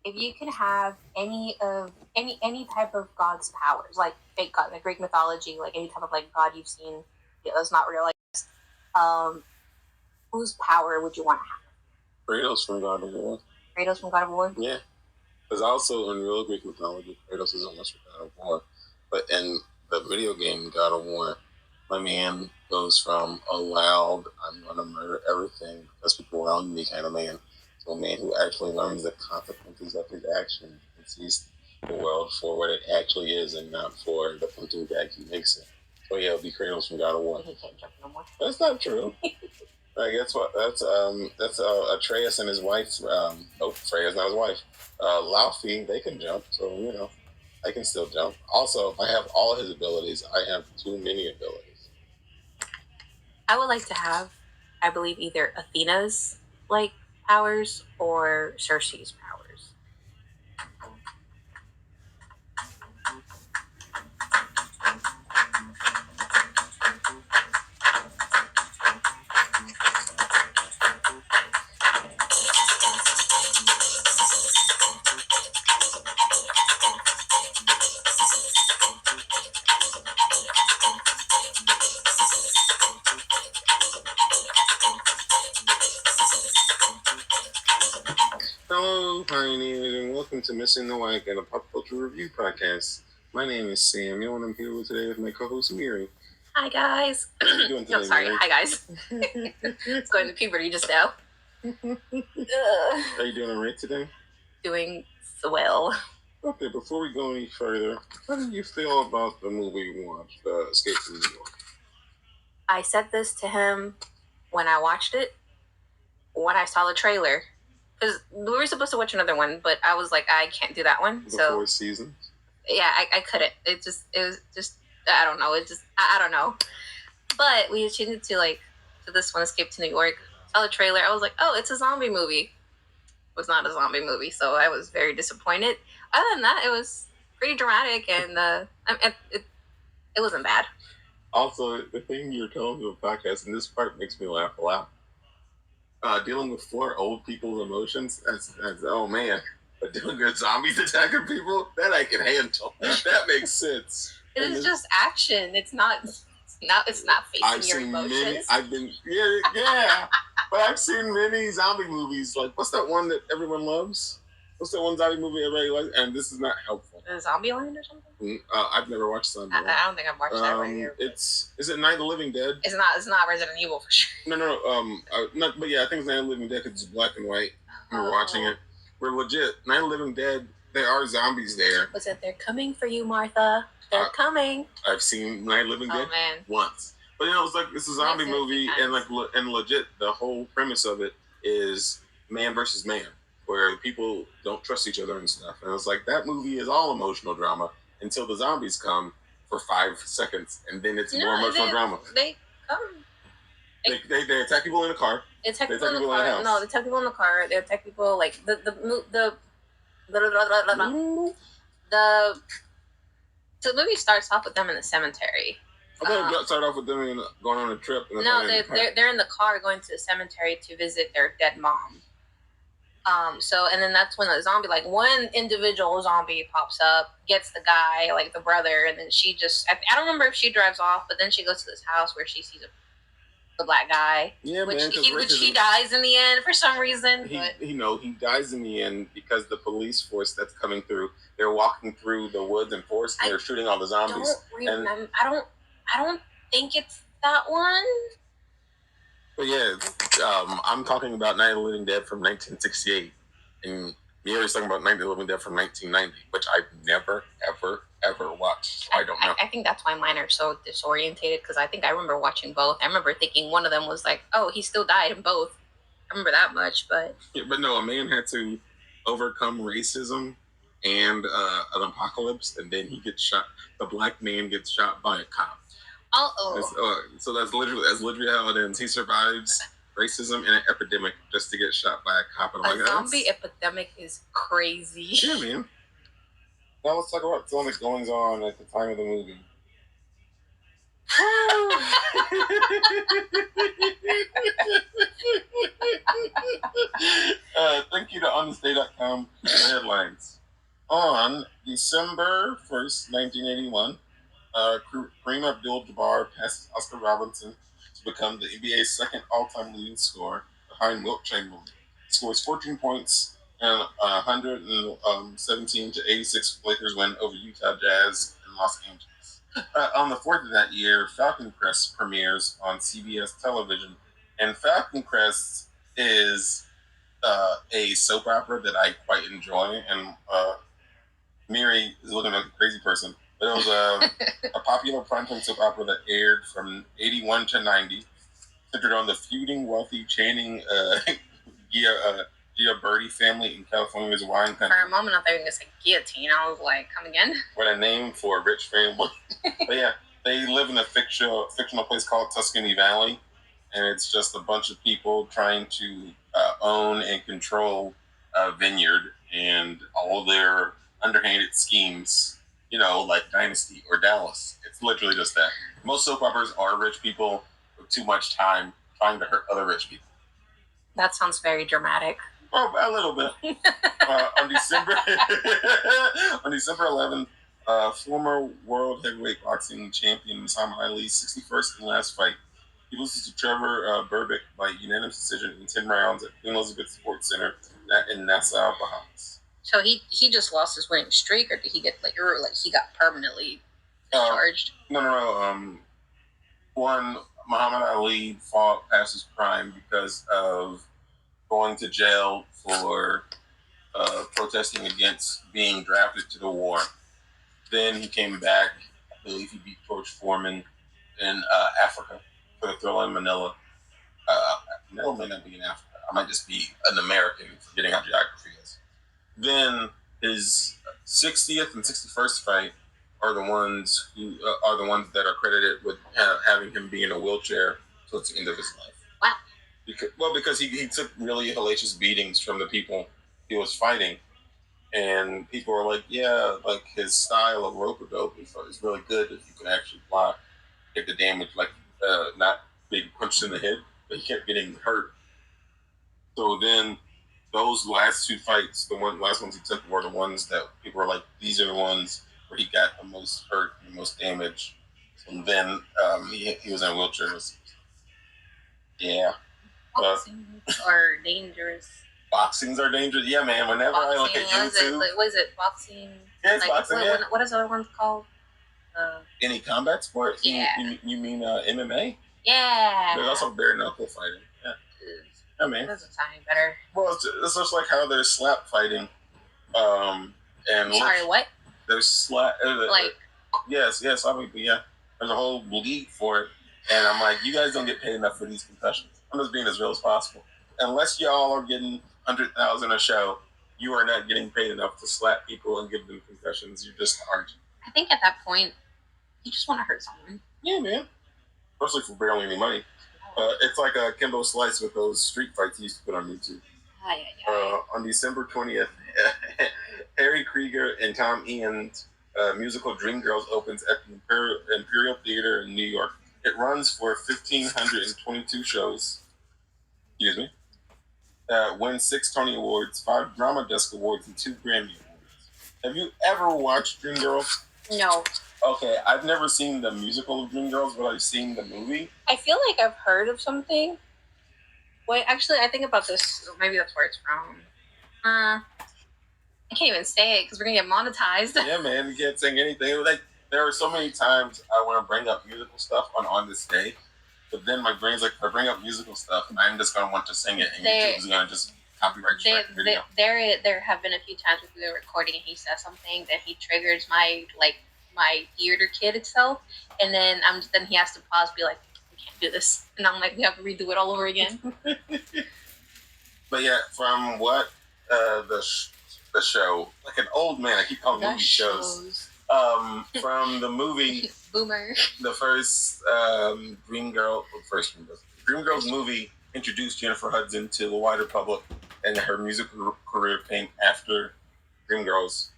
if you could have any type of god's powers, like fake god, like Greek mythology, like any type of like god you've seen that's not real, like whose power would you want to have? Kratos from God of War. Kratos from God of War? Yeah. Because also in real Greek mythology, Kratos is almost God of War. But in the video game God of War, my man goes from a loud, I'm going to murder everything because people around me kind of man, to a man who actually learns the consequences of his action and sees the world for what it actually is and not for the punching bag he makes it. So yeah, it'll be Kratos from God of War. He can't jump no more. That's not true. Like, that's Atreus and his wife. Freya's not his wife. Laufey, they can jump, so I can still jump. Also, if I have all his abilities, I have too many abilities. I would like to have, I believe, either Athena's like powers or Cersei's powers. Hello, pioneers, and welcome to Missing the Wagon, a pop culture review podcast. My name is Samuel, and I'm here today with my co-host Miri. Hi, guys. How are you doing today, sorry. Miri? Hi, guys. It's going to puberty just now. Are you doing all right today? Doing well. Okay, before we go any further, how do you feel about the movie we watched, Escape from New York? I said this to him when I watched it, when I saw the trailer. Because we were supposed to watch another one, but I was like, I can't do that one. The 4 seasons? Yeah, I couldn't. It was just, I don't know. I don't know. But we changed it to this one, Escape to New York. Saw the trailer. I was like, oh, it's a zombie movie. It was not a zombie movie, so I was very disappointed. Other than that, it was pretty dramatic, and it wasn't bad. Also, the thing you're telling me about the podcast, and this part makes me laugh a lot. Dealing with 4 old people's emotions, that's oh man. But dealing with zombies attacking people, that I can handle. That makes sense. It is just action. It's not facing your emotions. Yeah. But I've seen many zombie movies. Like, what's that one that everyone loves? What's that one zombie movie everybody likes? And this is not helpful. Zombieland or something? I've never watched Zombieland. I don't think I've watched that right here. Is it Night of the Living Dead? It's not Resident Evil for sure. No. But yeah, I think it's Night of the Living Dead because it's black and white. We're watching it. We're legit. Night of the Living Dead. There are zombies there. Was it They're Coming for You, Martha? They're coming. I've seen Night of the Living Dead once, but it's like it's a zombie movie, and legit, the whole premise of it is man versus man, where people don't trust each other and stuff. And it's like that movie is all emotional drama until the zombies come for 5 seconds, and then it's more emotional drama. They come. They attack people in the car. They attack people in the car. No, they attack people in the car. They attack people like So the movie starts off with them in the cemetery. I thought it started off with them going on a trip. No, they're in the car going to the cemetery to visit their dead mom. And then that's when the zombie, like one individual zombie pops up, gets the guy, like the brother, and then she just, I don't remember if she drives off, but then she goes to this house where she sees the black guy. Yeah, which he dies in the end for some reason. He dies in the end because the police force that's coming through, they're walking through the woods and forest and they're shooting all the zombies. I don't think it's that one. But yeah, I'm talking about Night of the Living Dead from 1968, and Miri's talking about Night of the Living Dead from 1990, which I've never, ever watched. So I don't know. I think that's why mine are so disorientated, because I think I remember watching both. I remember thinking one of them was like, oh, he still died in both. I remember that much, but... Yeah, but no, a man had to overcome racism and an apocalypse, and then he gets shot. The black man gets shot by a cop. So that's literally how it ends. He survives racism and an epidemic just to get shot by a cop. And a zombie epidemic is crazy. Yeah, man. Now let's talk about some of the goings on at the time of the movie. Thank you to OnThisDay.com for the headline. December 1st, 1981, Kareem Abdul-Jabbar passes Oscar Robertson to become the NBA's second all-time leading scorer behind Wilt Chamberlain. He scores 14 points and 117 to 86 Lakers win over Utah Jazz in Los Angeles. On the 4th of that year, Falcon Crest premieres on CBS television, and Falcon Crest is a soap opera that I quite enjoy, and Miri is looking like a crazy person. But it was a popular primetime soap opera that aired from 81 to 90, centered on the feuding, wealthy Channing Gia Birdie family in California's wine country. For a moment, I thought you were going to say guillotine. I was like, come again? What a name for a rich family. But yeah, they live in a fictional place called Tuscany Valley, and it's just a bunch of people trying to own and control a vineyard, and all their underhanded schemes, like Dynasty or Dallas. It's literally just that. Most soap operas are rich people with too much time trying to hurt other rich people. That sounds very dramatic. Oh, a little bit. On December 11th, former world heavyweight boxing champion Muhammad Ali's 61st and last fight. He loses to Trevor Berbick by unanimous decision in 10 rounds at Queen Elizabeth Sports Center in Nassau, Bahamas. So he just lost his winning streak, or did he get he got permanently discharged? No. One, Muhammad Ali fought past his prime because of going to jail for protesting against being drafted to the war. Then he came back. I believe he beat George Foreman in Africa for the Thrilla in Manila. Manila may not be in Africa. I might just be an American forgetting how geography is. Then his 60th and 61st fight are the ones that are credited with having him be in a wheelchair towards the end of his life. Wow. Because he took really hellacious beatings from the people he was fighting, and people were like, yeah, like his style of rope-a-dope is really good if you can actually block, get the damage, not being punched in the head, but he kept getting hurt. So then those last two fights, last ones he took were the ones that people were like, these are the ones where he got the most hurt and the most damage. And then he was in a wheelchair. Yeah. Boxings are dangerous. Boxings are dangerous? Yeah, man. Whenever I look at YouTube. What is it? Boxing? Yeah, it's boxing, what is the other one called? Any combat sport? Yeah. You mean MMA? Yeah. There's also bare knuckle fighting. Yeah. Yeah, man. That doesn't sound any better. Well, it's just like how there's slap fighting. Sorry, what? There's slap. Yes. I mean, yeah. There's a whole league for it. And I'm like, you guys don't get paid enough for these concussions. I'm just being as real as possible. Unless y'all are getting $100,000 a show, you are not getting paid enough to slap people and give them concussions. You just aren't. I think at that point, you just want to hurt someone. Yeah, man. Especially for barely any money. It's like a Kimbo Slice with those street fights he used to put on YouTube. On December 20th, Harry Krieger and Tom Ian's musical Dreamgirls opens at the Imperial Theater in New York. It runs for 1,522 shows. Excuse me. Wins 6 Tony Awards, 5 Drama Desk Awards, and 2 Grammy Awards. Have you ever watched Dreamgirls? No. Okay, I've never seen the musical of Dreamgirls, but I've seen the movie. I feel like I've heard of something. Wait, actually, I think about this. Maybe that's where it's from. I can't even say it because we're going to get monetized. Yeah, man, you can't sing anything. There are so many times I want to bring up musical stuff on this day, but then my brain's like, if I bring up musical stuff, I'm just going to want to sing it, and YouTube's going to just copyright strike the video. There have been a few times when we were recording and he says something that he triggers my theater kid itself, and then he has to pause and be like, we can't do this. And I'm like, we have to redo it all over again. But yeah, from what the show, like an old man, I keep calling movie shows. From the movie Boomer. The first Dreamgirls movie introduced Jennifer Hudson to the wider public, and her musical career came after Dreamgirls.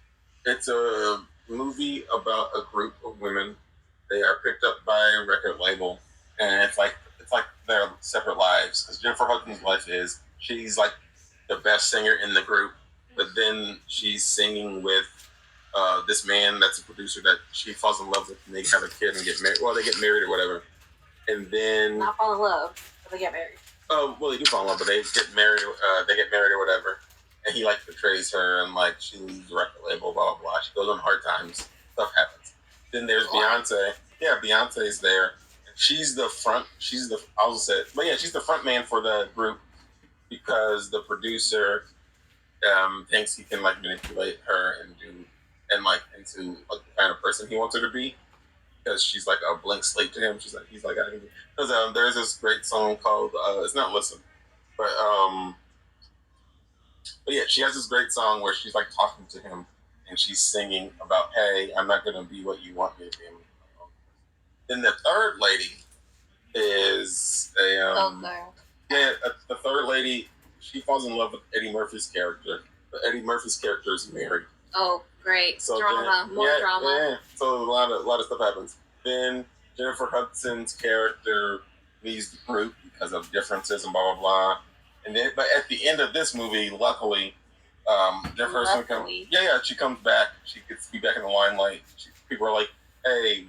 It's a movie about a group of women. They are picked up by a record label, and it's like their separate lives. Because Jennifer Hudson's life is she's like the best singer in the group, but then she's singing with this man that's a producer that she falls in love with, and they have a kid and get married. Well, they get married or whatever, and then not fall in love, but they get married. Well, they do fall in love, but they get married. They get married or whatever, and he like betrays her, and like she leaves the record label, blah blah blah. She goes on hard times. Stuff happens. Then there's Beyonce. Yeah, Beyonce's there. She's the front. She's the. I'll say it. But yeah, she's the front man for the group because the producer thinks he can like manipulate her and like into like, the kind of person he wants her to be. Because she's like a blank slate to him. He's like, I can do. Because there's this great song called it's not Listen, but yeah, she has this great song where she's like talking to him and she's singing about, hey, I'm not gonna be what you want me to be. Then the third lady is the third lady. She falls in love with Eddie Murphy's character, but Eddie Murphy's character is married. Oh, great. So drama, more drama. Yeah. So a lot of stuff happens. Then Jennifer Hudson's character leaves the group because of differences and blah, blah, blah. And then, but at the end of this movie, luckily, Jennifer Hudson comes. Yeah, she comes back. She gets to be back in the limelight. People are like, hey,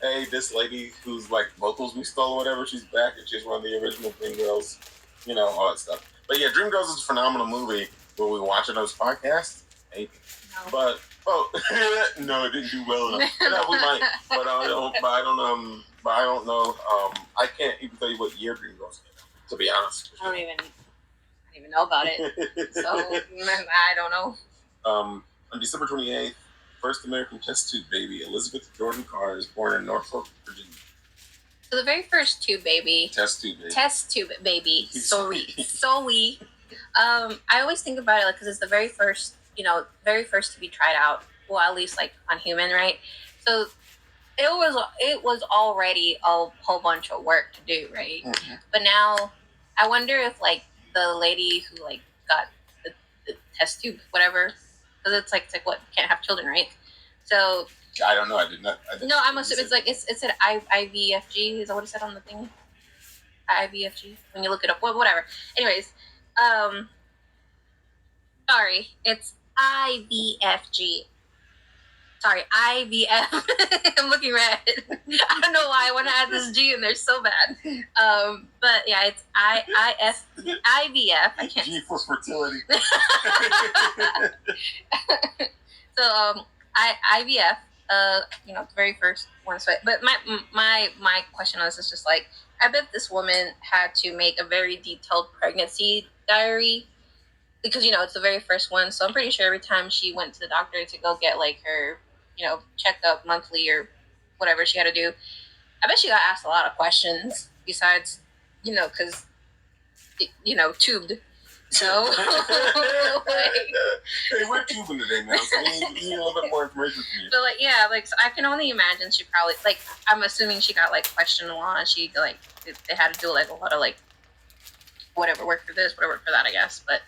hey, this lady who's like vocals we stole or whatever, she's back and she's one of the original Dreamgirls. You know, all that stuff. But yeah, Dreamgirls is a phenomenal movie. Will we watch it on this podcast? Maybe. No. But no, it didn't do well enough. We might, but I don't know. I can't even tell you what year Dreamgirls came out. To be honest. I don't even know about it. So I don't know. On December 28th, first American test tube baby Elizabeth Jordan Carr is born in Norfolk, Virginia. So the very first tube baby. Test tube baby. Sorry. I always think about it like because it's the very first to be tried out. Well, at least like on human, right? So it was already a whole bunch of work to do, right? Mm-hmm. But now I wonder if like the lady who like got the test tube, whatever, because it's like what, can't have children, right? So I don't know. I did not. No, I'm assuming it's like it said IVFG. Is that what it said on the thing? IVFG. When you look it up, whatever. Anyways, sorry, it's IVFG. Sorry, IVF. I'm looking red. I don't know why I want to add this G in there so bad. But yeah, it's IVF. I can't. G for fertility. So IVF. The very first one. But my question on this is just like, I bet this woman had to make a very detailed pregnancy diary because it's the very first one. So I'm pretty sure every time she went to the doctor to go get like her checkup monthly or whatever she had to do, I bet she got asked a lot of questions besides because tubed. So hey, we're tubing today now, so we need a little bit more information from you. But so I can only imagine she probably I'm assuming she got questioned a lot. She they had to do a lot of whatever work for this, whatever work for that, I guess. But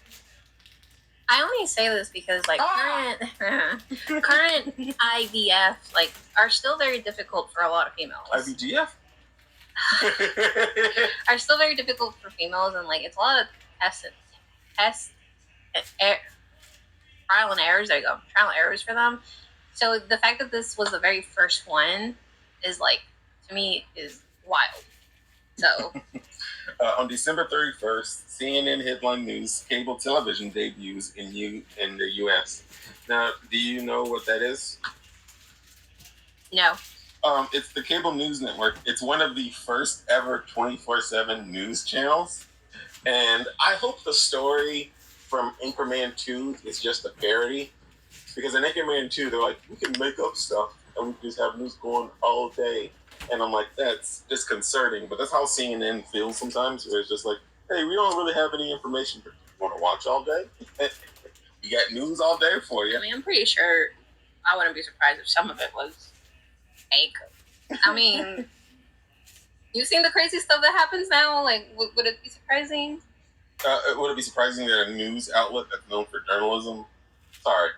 I only say this because current IVF are still very difficult for a lot of females. IVGF are still very difficult for females, and it's a lot of trial and errors. There you go, trial and errors for them. So the fact that this was the very first one is to me is wild. So on December 31st, CNN headline news: cable television debuts in the U.S. Now, do you know what that is? No. It's the cable news network. It's one of the first ever 24/7 news channels. And I hope the story from Anchorman 2 is just a parody. Because in Anchorman 2, they're like, we can make up stuff and we can just have news going all day. And I'm like, that's disconcerting. But that's how CNN feels sometimes, where it's just like, hey, we don't really have any information you want to watch all day. We got news all day for you. I mean, I'm pretty sure I wouldn't be surprised if some of it was fake. I mean... You've seen the crazy stuff that happens now? Would it be surprising? Would it be surprising that a news outlet that's known for journalism, sorry,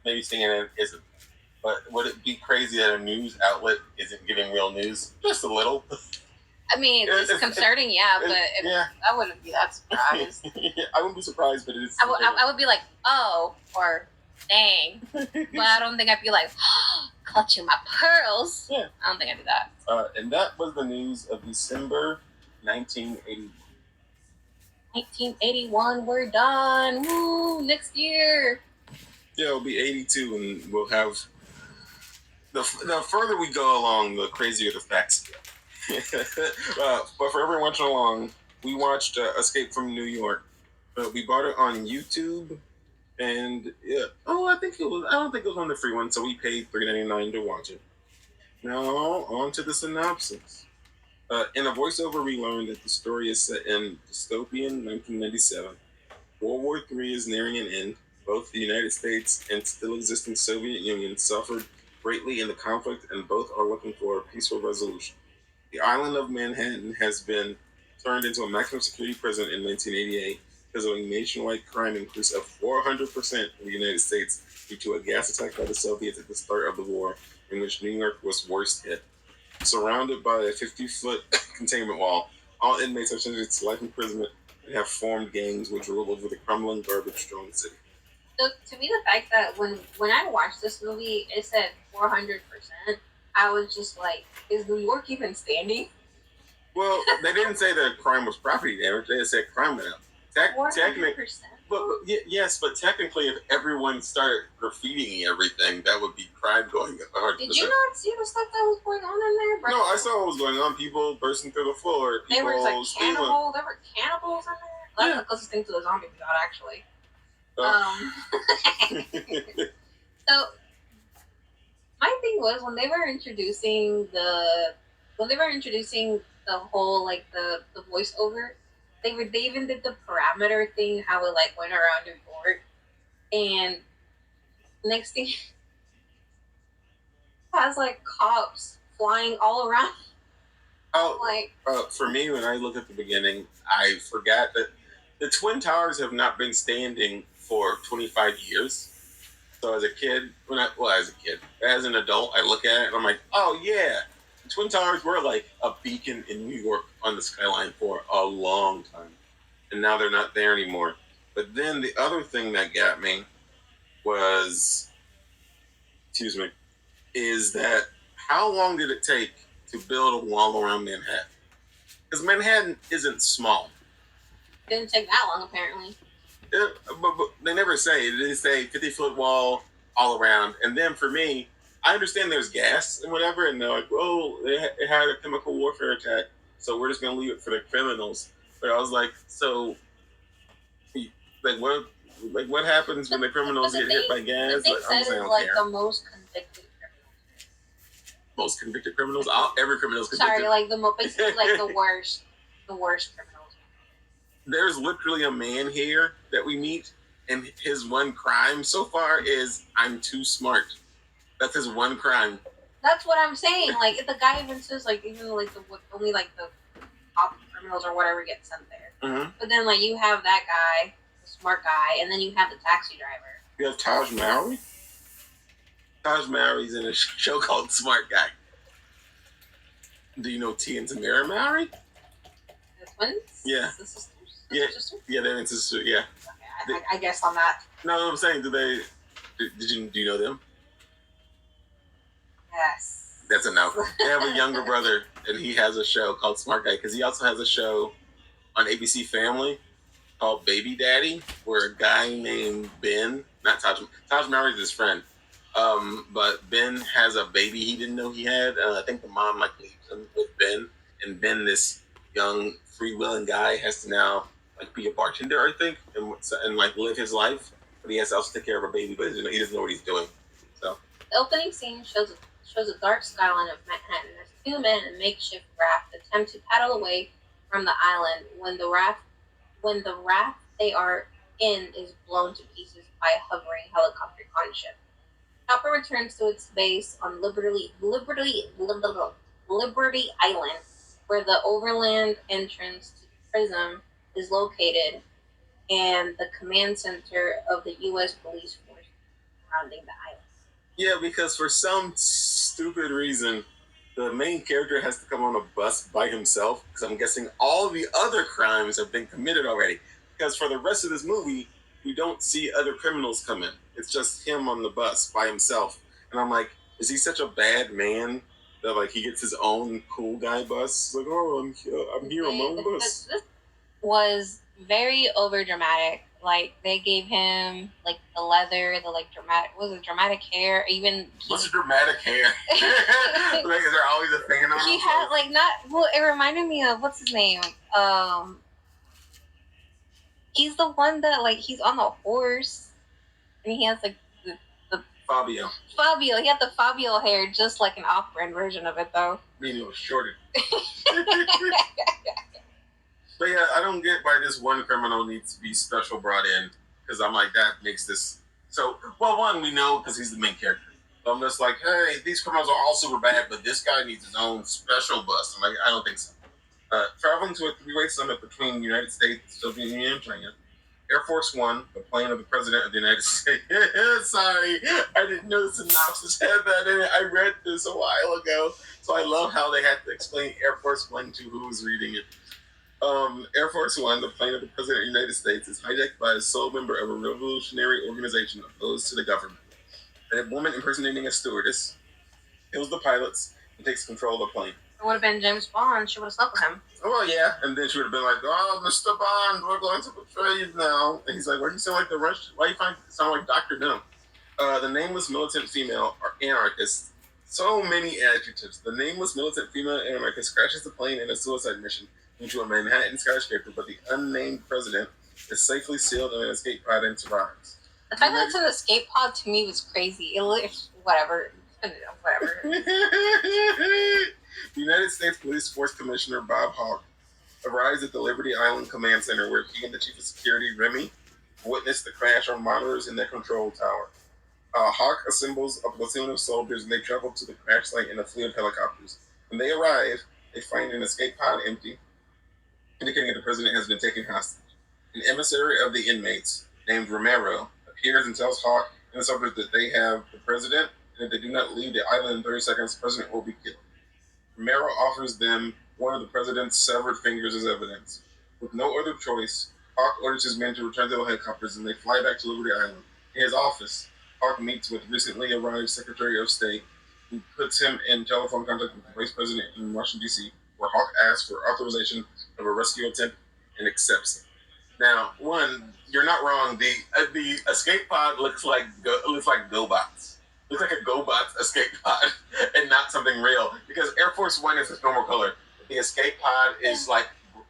maybe CNN isn't, but would it be crazy that a news outlet isn't giving real news? Just a little. I mean, it's concerning, but I wouldn't be that surprised. I wouldn't be surprised, but it's... I would be like, oh, or Dang. But I don't think I'd be like, clutching my pearls. Yeah. I don't think I'd do that. And that was the news of December 1981. 1981, we're done. Woo, next year. Yeah, it'll be 82, and we'll have... The further we go along, the crazier the facts get. But for everyone watching along, we watched Escape from New York. We bought it on YouTube, and yeah. Oh, I don't think it was on the free one, so we paid $3.99 to watch it. Now, on to the synopsis. In a voiceover, we learned that the story is set in dystopian 1997. World War III is nearing an end. Both the United States and still existing Soviet Union suffered greatly in the conflict, and both are looking for a peaceful resolution. The island of Manhattan has been turned into a maximum security prison in 1988 because of a nationwide crime increase of 400% in the United States due to a gas attack by the Soviets at the start of the war, in which New York was worst hit. Surrounded by a 50-foot containment wall, all inmates are sentenced to life imprisonment and have formed gangs which rule over the crumbling garbage-strewn city. So to me, the fact that when I watched this movie, it said 400%, I was just like, is New York even standing? Well, they didn't say that crime was property damage. They said crime went up. 400%? Yes, but technically, if everyone started graffitiing everything, that would be crime going up 100%. Did you not see the stuff that was going on in there? No, I saw what was going on. People bursting through the floor. They were like cannibals. There were cannibals in there. That's the closest thing to a zombie we got, actually. So my thing was when they were introducing the whole like the voiceover, they even did the parameter thing, how it like went around New York, and next thing has like cops flying all around. For me, when I look at the beginning, I forgot that the Twin Towers have not been standing for 25 years. So as a kid, as an adult, I look at it and I'm like, oh yeah, the Twin Towers were like a beacon in New York on the skyline for a long time. And now they're not there anymore. But then the other thing that got me was, is that how long did it take to build a wall around Manhattan? Because Manhattan isn't small. Didn't take that long, apparently. But they never say. They say 50-foot wall all around. And then for me, I understand there's gas and whatever, and they're like, well, it had a chemical warfare attack, so we're just going to leave it for the criminals. But I was like, so, what happens when the criminals get hit by gas? The thing said is the most convicted criminals. Most convicted criminals? Every criminal's convicted. Sorry, like basically like the worst criminals. There's literally a man here that we meet, and his one crime so far is I'm too smart. That's his one crime. That's what I'm saying. Like, if the guy even says, like, even like only like the top criminals or whatever get sent there. Mm-hmm. But then like you have that guy, the smart guy, and then you have the taxi driver. You have Taj Mowry. Taj Mowry's in a show called Smart Guy. Do you know T and Tamara Mowry? The twins? Yeah. The sisters? Yeah, they're in sisters. Yeah. Okay, I guess on that. No, I'm saying, do you know them? Yes. That's enough. They have a younger brother, and he has a show called Smart Guy, because he also has a show on ABC Family called Baby Daddy, where a guy named Ben, not Taj Mowry's his friend, but Ben has a baby he didn't know he had. I think the mom like leaves him with Ben, and Ben, this young free-willing guy, has to now like be a bartender, I think, and like live his life, but he has to also take care of a baby, but he doesn't know what he's doing. So the opening scene shows a dark skyline of Manhattan as two men in a makeshift raft attempt to paddle away from the island when the raft they are in is blown to pieces by a hovering helicopter gunship. Chopper returns to its base on Liberty Island, where the overland entrance to the prison is located, and the command center of the U.S. police force surrounding the island. Yeah, because for some stupid reason, the main character has to come on a bus by himself, because I'm guessing all the other crimes have been committed already. Because for the rest of this movie, we don't see other criminals come in. It's just him on the bus by himself. And I'm like, is he such a bad man that like he gets his own cool guy bus? It's like, oh, I'm here on my own bus. This was very over dramatic. Like they gave him like the leather, the like dramatic hair. Even what's dramatic hair? Like, is there always a fan on? He had like not. Well, it reminded me of what's his name. He's the one that like he's on the horse, and he has like the Fabio. He had the Fabio hair, just like an off-brand version of it, though. I mean, it was shorter. But yeah, I don't get why this one criminal needs to be special brought in, because I'm like, that makes this so. Well, one, we know because he's the main character. So I'm just like, hey, these criminals are all super bad, but this guy needs his own special bus. I'm like, I don't think so. Traveling to a three-way summit between the United States, Soviet Union, and China. Air Force One, the plane of the President of the United States. Sorry, I didn't know the synopsis had that in it. I read this a while ago, so I love how they had to explain Air Force One to who was reading it. Air Force One, the plane of the President of the United States, is hijacked by a sole member of a revolutionary organization opposed to the government. A woman impersonating a stewardess kills the pilots and takes control of the plane. It would have been James Bond. She would have slept with him. Oh, well, yeah. And then she would have been like, oh, Mr. Bond, we're going to betray you now. And he's like, why do you sound like the Russian? Why do you sound like Dr. Doom? The nameless militant female anarchist. So many adjectives. The nameless militant female anarchist crashes the plane in a suicide mission into a Manhattan skyscraper, but the unnamed president is safely sealed in an escape pod and survives. The fact that it's an escape pod to me was crazy. Whatever. The United States Police Force Commissioner Bob Hawke arrives at the Liberty Island Command Center, where he and the Chief of Security, Remy, witness the crash on monitors in their control tower. Hawke assembles a platoon of soldiers, and they travel to the crash site in a fleet of helicopters. When they arrive, they find an escape pod empty, indicating that the president has been taken hostage. An emissary of the inmates, named Romero, appears and tells Hawke and the soldiers that they have the president, and if they do not leave the island in 30 seconds, the president will be killed. Romero offers them one of the president's severed fingers as evidence. With no other choice, Hawke orders his men to return to the helicopters, and they fly back to Liberty Island. In his office, Hawke meets with recently arrived Secretary of State, who puts him in telephone contact with the Vice President in Washington, D.C., where Hawke asks for authorization of a rescue attempt and accepts it. Now, one, you're not wrong. The escape pod looks like GoBots. Looks like a GoBots escape pod and not something real. Because Air Force One is its normal color. The escape pod is like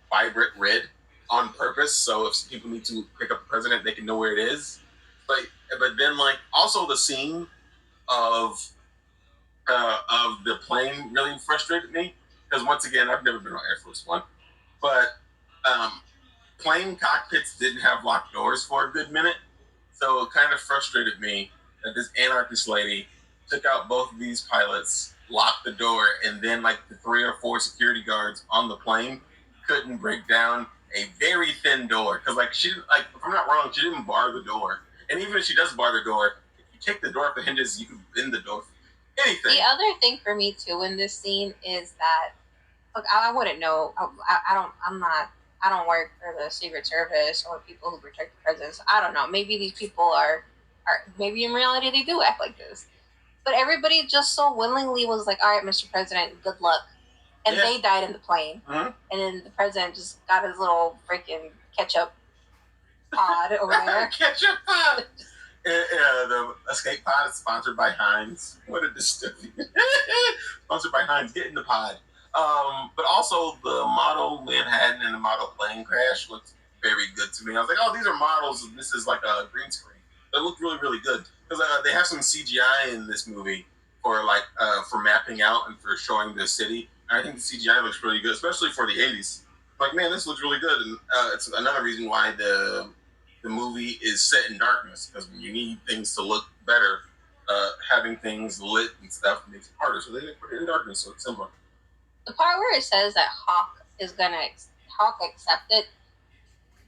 vibrant red on purpose. So if people need to pick up the president, they can know where it is. But then like also the scene of the plane really frustrated me. Because once again, I've never been on Air Force One. But plane cockpits didn't have locked doors for a good minute. So it kind of frustrated me that this anarchist lady took out both of these pilots, locked the door, and then like the 3 or 4 security guards on the plane couldn't break down a very thin door. Because like she, like if I'm not wrong, she didn't bar the door. And even if she does bar the door, if you take the door off the hinges, you can bend the door. Anything. The other thing for me too in this scene is that, look, I wouldn't know. I don't work for the Secret Service or people who protect the president. So I don't know. Maybe these people are maybe in reality they do act like this. But everybody just so willingly was like, all right, Mr. President, good luck. And they died in the plane. Uh-huh. And then the president just got his little freaking ketchup pod over there. Ketchup pod! The escape pod is sponsored by Heinz. What a dystopian. Sponsored by Heinz. Get in the pod. But also the model Manhattan and the model plane crash looked very good to me. I was like, oh, these are models. And this is like a green screen. They look really, really good. Because they have some CGI in this movie for mapping out and for showing the city. And I think the CGI looks really good, especially for the 80s. Like, man, this looks really good. And it's another reason why the movie is set in darkness. Because when you need things to look better, having things lit and stuff makes it harder. So they put it in darkness, so it's simpler. The part where it says that Hawke accepted,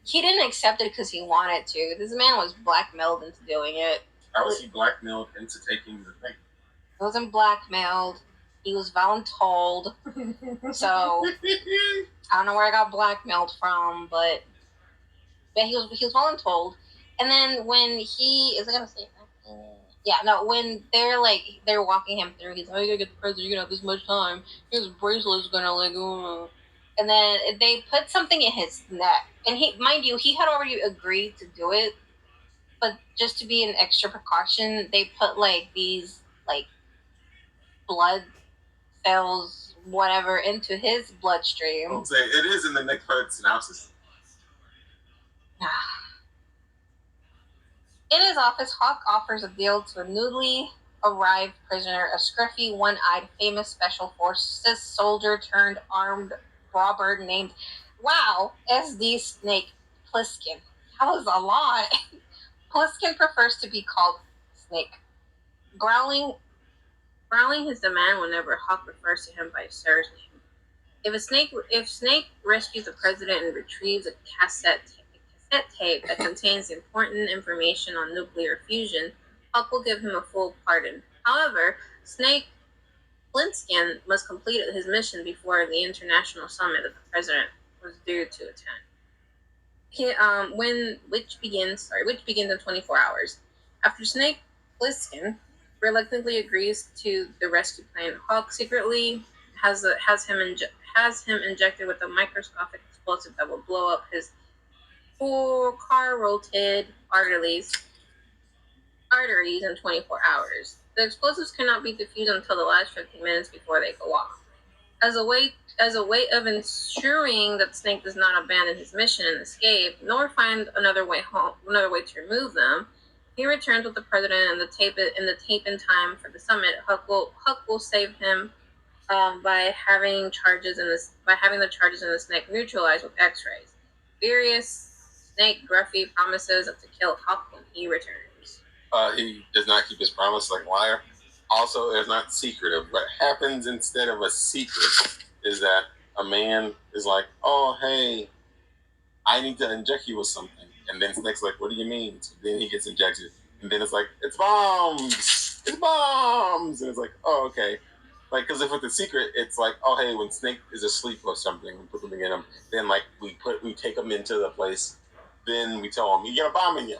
he didn't accept it because he wanted to. This man was blackmailed into doing it. How was he blackmailed into taking the thing? He wasn't blackmailed. He was voluntold. So I don't know where I got blackmailed from, but he was voluntold. And then when he is, I gonna say, when they're walking him through, he's like, "Oh, you gotta get the president. You're gonna have this much time. His bracelet's gonna and then they put something in his neck, and mind you, he had already agreed to do it, but just to be an extra precaution, they put these blood cells, whatever, into his bloodstream. I'll say it is in the next part synopsis. In his office, Hawk offers a deal to a newly arrived prisoner, a scruffy, one-eyed, famous special forces soldier turned armed robber named SD Snake Plissken. That was a lot. Plissken prefers to be called Snake, growling his demand whenever Hawk refers to him by his sir's name. If Snake rescues the president and retrieves a cassette tape that contains important information on nuclear fusion, Hawk will give him a full pardon. However, Snake Plissken must complete his mission before the international summit that the president was due to attend. Which begins in 24 hours. After Snake Plissken reluctantly agrees to the rescue plan, Hawk secretly has him injected with a microscopic explosive that will blow up his carotid arteries in 24 hours. The explosives cannot be defused until the last 15 minutes before they go off. As a way of ensuring that Snake does not abandon his mission and escape, nor find another way to remove them, he returns with the president and the tape in time for the summit. Huck will save him by having the charges in the Snake neutralized with X-rays. Furious Snake Gruffy promises to kill Huck when he returns. He does not keep his promise, like a liar. Also, it's not secretive. What happens instead of a secret is that a man is like, "Oh, hey, I need to inject you with something," and then Snake's like, "What do you mean?" So then he gets injected, and then it's like, "It's bombs! It's bombs!" And it's like, "Oh, okay." Like, because if it's a secret, it's like, "Oh, hey, when Snake is asleep or something, we put something in him. Then we take him into the place. Then we tell him, you got a bomb in you."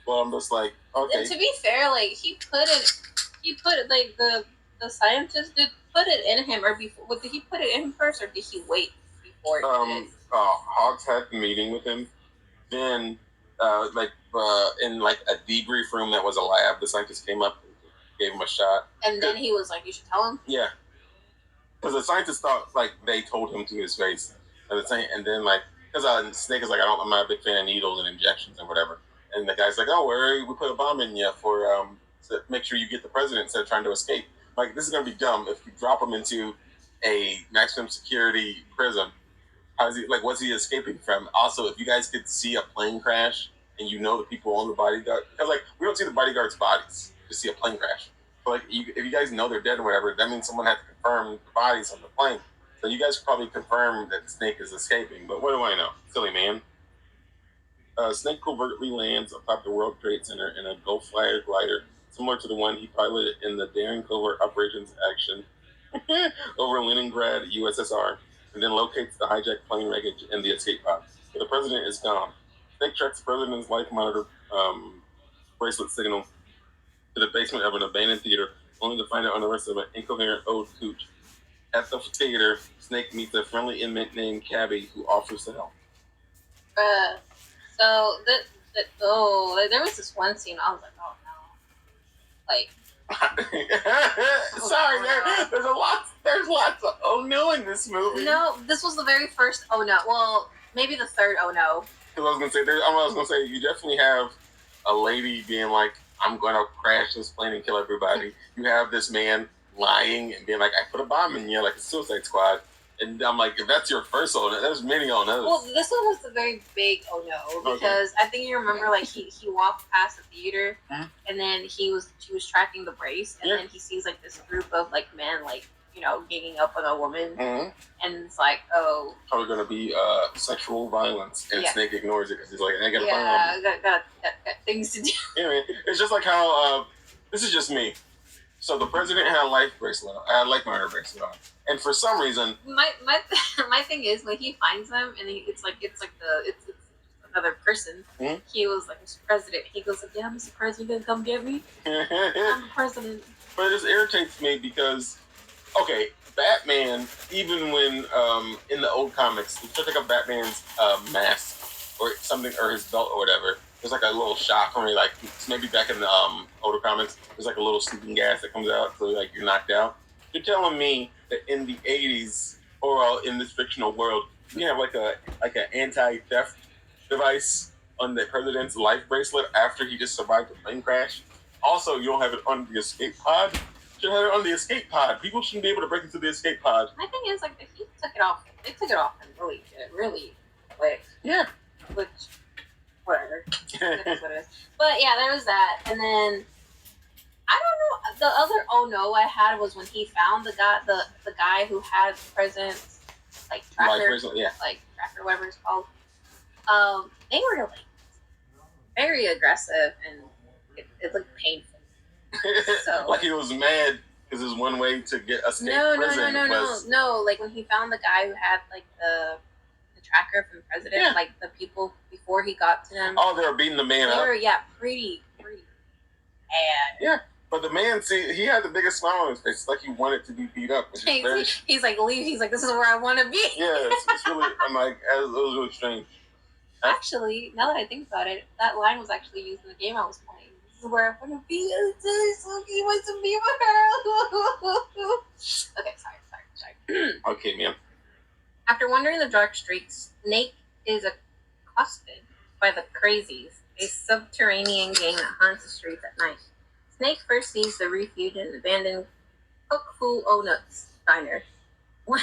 Well, I'm just like, okay. And to be fair, the scientist did put it in him, or before. Did he put it in him first, or did he wait before? Hawks had a meeting with him. Then, in a debrief room that was a lab, the scientist came up, and gave him a shot, and then he was like, "You should tell him." Yeah, because the scientist thought they told him to his face, and then because Snake is like, I'm not a big fan of needles and injections and whatever. And the guy's like, "Oh, we put a bomb in you to make sure you get the president instead of trying to escape. Like, this is going to be dumb if you drop him into a maximum security prison. What's he escaping from? Also, if you guys could see a plane crash and the people on the bodyguard, because we don't see the bodyguard's bodies, we see a plane crash. But if you guys know they're dead or whatever, that means someone had to confirm the bodies on the plane. So you guys probably confirm that Snake is escaping. But what do I know? Silly man. Snake covertly lands atop the World Trade Center in a Gulf Flyer glider, similar to the one he piloted in the daring covert operations action over Leningrad, USSR, and then locates the hijacked plane wreckage and the escape pod. But the president is gone. Snake tracks the president's life monitor bracelet signal to the basement of an abandoned theater, only to find out on the rest of an incoherent old cooch. At the theater, Snake meets a friendly inmate named Cabby who offers to help. So there was this one scene. I was like, "Oh no!" Sorry, there's lots of oh no in this movie. No, this was the very first oh no. Well, maybe the third oh no. Because I was gonna say you definitely have a lady being like, "I'm gonna crash this plane and kill everybody." You have this man lying and being like, "I put a bomb in you," like a Suicide Squad. And I'm like, if that's your first oh no, there's many oh no's. Well, this one was the very big oh no, because I think you remember, he walked past the theater, and then he was tracking the brace, and then he sees this group of men ganging up on a woman, and it's like, oh, probably gonna be sexual violence, and Snake ignores it because he's like, I got a bomb. Got things to do. Yeah, man. It's just like how this is just me. So the president had a life monitor bracelet on. And for some reason, my thing is when he finds them, and it's other person. Mm-hmm. He was like, Mr. President. He goes like, yeah, Mr. President, you gonna come get me? I'm the president. But it just irritates me because, okay, Batman, even when in the old comics, if you take up Batman's mask or something, or his belt or whatever, there's like a little shock when he, like, maybe back in the older comics, there's like a little sleeping gas that comes out, so like you're knocked out. You're telling me that in the 80s, or in this fictional world, you have like an anti-theft device on the president's life bracelet after he just survived a plane crash. Also, you don't have it on the escape pod. You should have it on the escape pod. People shouldn't be able to break into the escape pod. My thing is, like, he took it off. They took it off and really quick. Yeah. Which, whatever. It is what it is. But yeah, there was that. And then, I don't know, the other oh no I had was when he found the guy who had the president's, like, tracker. Like, tracker, whatever it's called. They were, like, very aggressive, and it looked painful. So, like he was mad because there's one way to get escape prison. No. Like when he found the guy who had like the tracker from the president, like the people before he got to them. Oh, they were beating the man up. Pretty bad. Yeah, but the man, see, he had the biggest smile on his face, like he wanted to be beat up. He's like, leave. He's like, this is where I want to be. Yeah, it's really. I'm like, it was really strange. Actually, now that I think about it, that line was actually used in the game I was playing. This is where I want to be. He wants to be with her. Okay, sorry. Okay, man. After wandering the dark streets, Snake is accosted by the Crazies, a subterranean gang that haunts the streets at night. Snake first sees the refuge in an abandoned Cook-Fu O-Nuts diner, where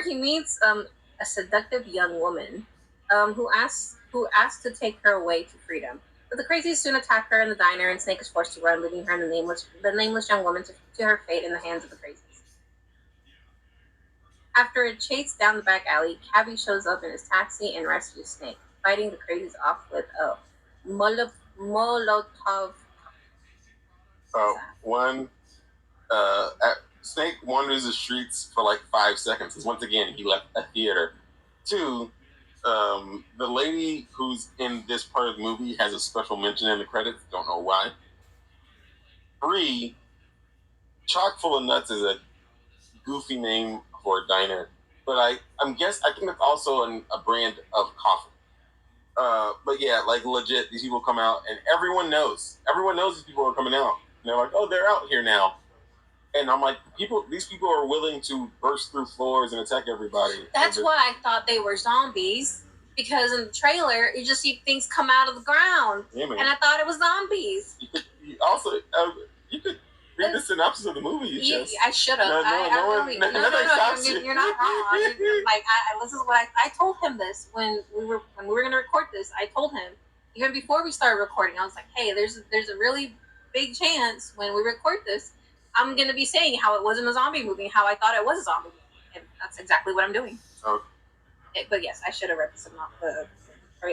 he meets a seductive young woman who asks to take her away to freedom. But the Crazies soon attack her in the diner, and Snake is forced to run, leaving her and the nameless young woman to her fate in the hands of the Crazies. After a chase down the back alley, Cabby shows up in his taxi and rescues Snake, fighting the Crazies off with a Molotov. Snake wanders the streets for like 5 seconds, because once again, he left a theater. 2, the lady who's in this part of the movie has a special mention in the credits. Don't know why. 3, Chock full of nuts is a goofy name for a diner, but I think that's also a brand of coffee. But yeah, like legit, these people come out, and everyone knows these people are coming out. And they're like, oh, they're out here now. And I'm like, these people are willing to burst through floors and attack everybody. That's why I thought they were zombies, because in the trailer, you just see things come out of the ground. Yeah, and I thought it was zombies. You could read the synopsis of the movie. I should have. No, you're not wrong. This is what I told him this when we were going to record this. I told him, even before we started recording, I was like, hey, there's a really big chance when we record this, I'm going to be saying how it wasn't a zombie movie, how I thought it was a zombie movie. And that's exactly what I'm doing. Okay. But yes, I should have read the synopsis.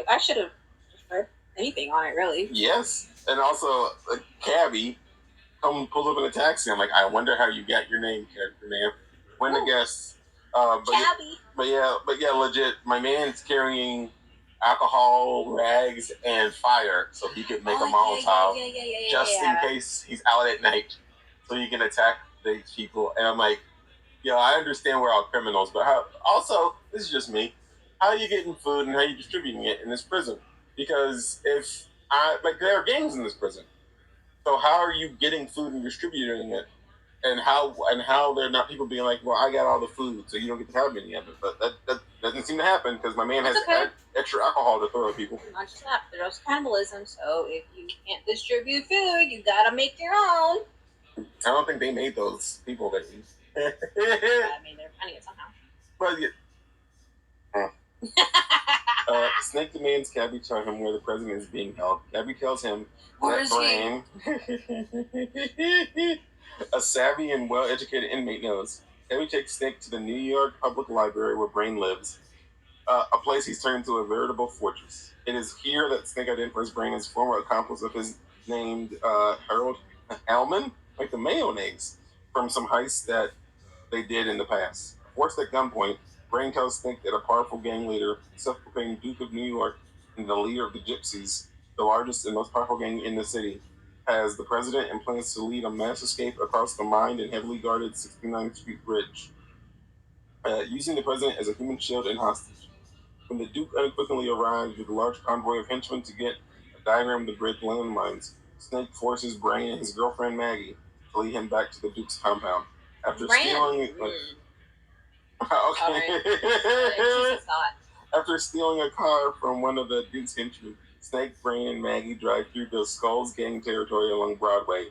I should have just read anything on it, really. Yes. And also, Cabby pulls up in a taxi. I'm like, I wonder how you got your name, character name. When to guess. Cabby. But yeah, legit. My man's carrying alcohol, rags, and fire, so he could make a Molotov just in case he's out at night, so he can attack the people. And I'm like, I understand we're all criminals, but this is just me. How are you getting food and how are you distributing it in this prison? Because there are gangs in this prison. So how are you getting food and distributing it? And how they're not people being like, well, I got all the food, so you don't get to have any of it. But that doesn't seem to happen because my man has extra alcohol to throw at people. Not just that, but there's cannibalism. So if you can't distribute food, you gotta make your own. I don't think they made those people that eat. I mean, they're finding it somehow. But Snake demands Cabby tell him where the president is being held. Cabby tells him that Brain, a savvy and well-educated inmate, knows. Cabby takes Snake to the New York Public Library where Brain lives, a place he's turned into a veritable fortress. It is here that Snake identifies Brain as former accomplice of his named Harold Hellman, like the mayonnaise, from some heists that they did in the past. Forced at gunpoint, Brain tells Snake that a powerful gang leader, self-proclaimed Duke of New York and the leader of the Gypsies, the largest and most powerful gang in the city, has the president and plans to lead a mass escape across the mined and heavily guarded 69th Street Bridge, using the president as a human shield and hostage. When the Duke unequivocally arrives with a large convoy of henchmen to get a diagram of the bridge landmines, Snake forces Brain and his girlfriend Maggie to lead him back to the Duke's compound. After stealing... After stealing a car from one of the Duke's henchmen, Snake, Brain, and Maggie drive through the Skulls gang territory along Broadway,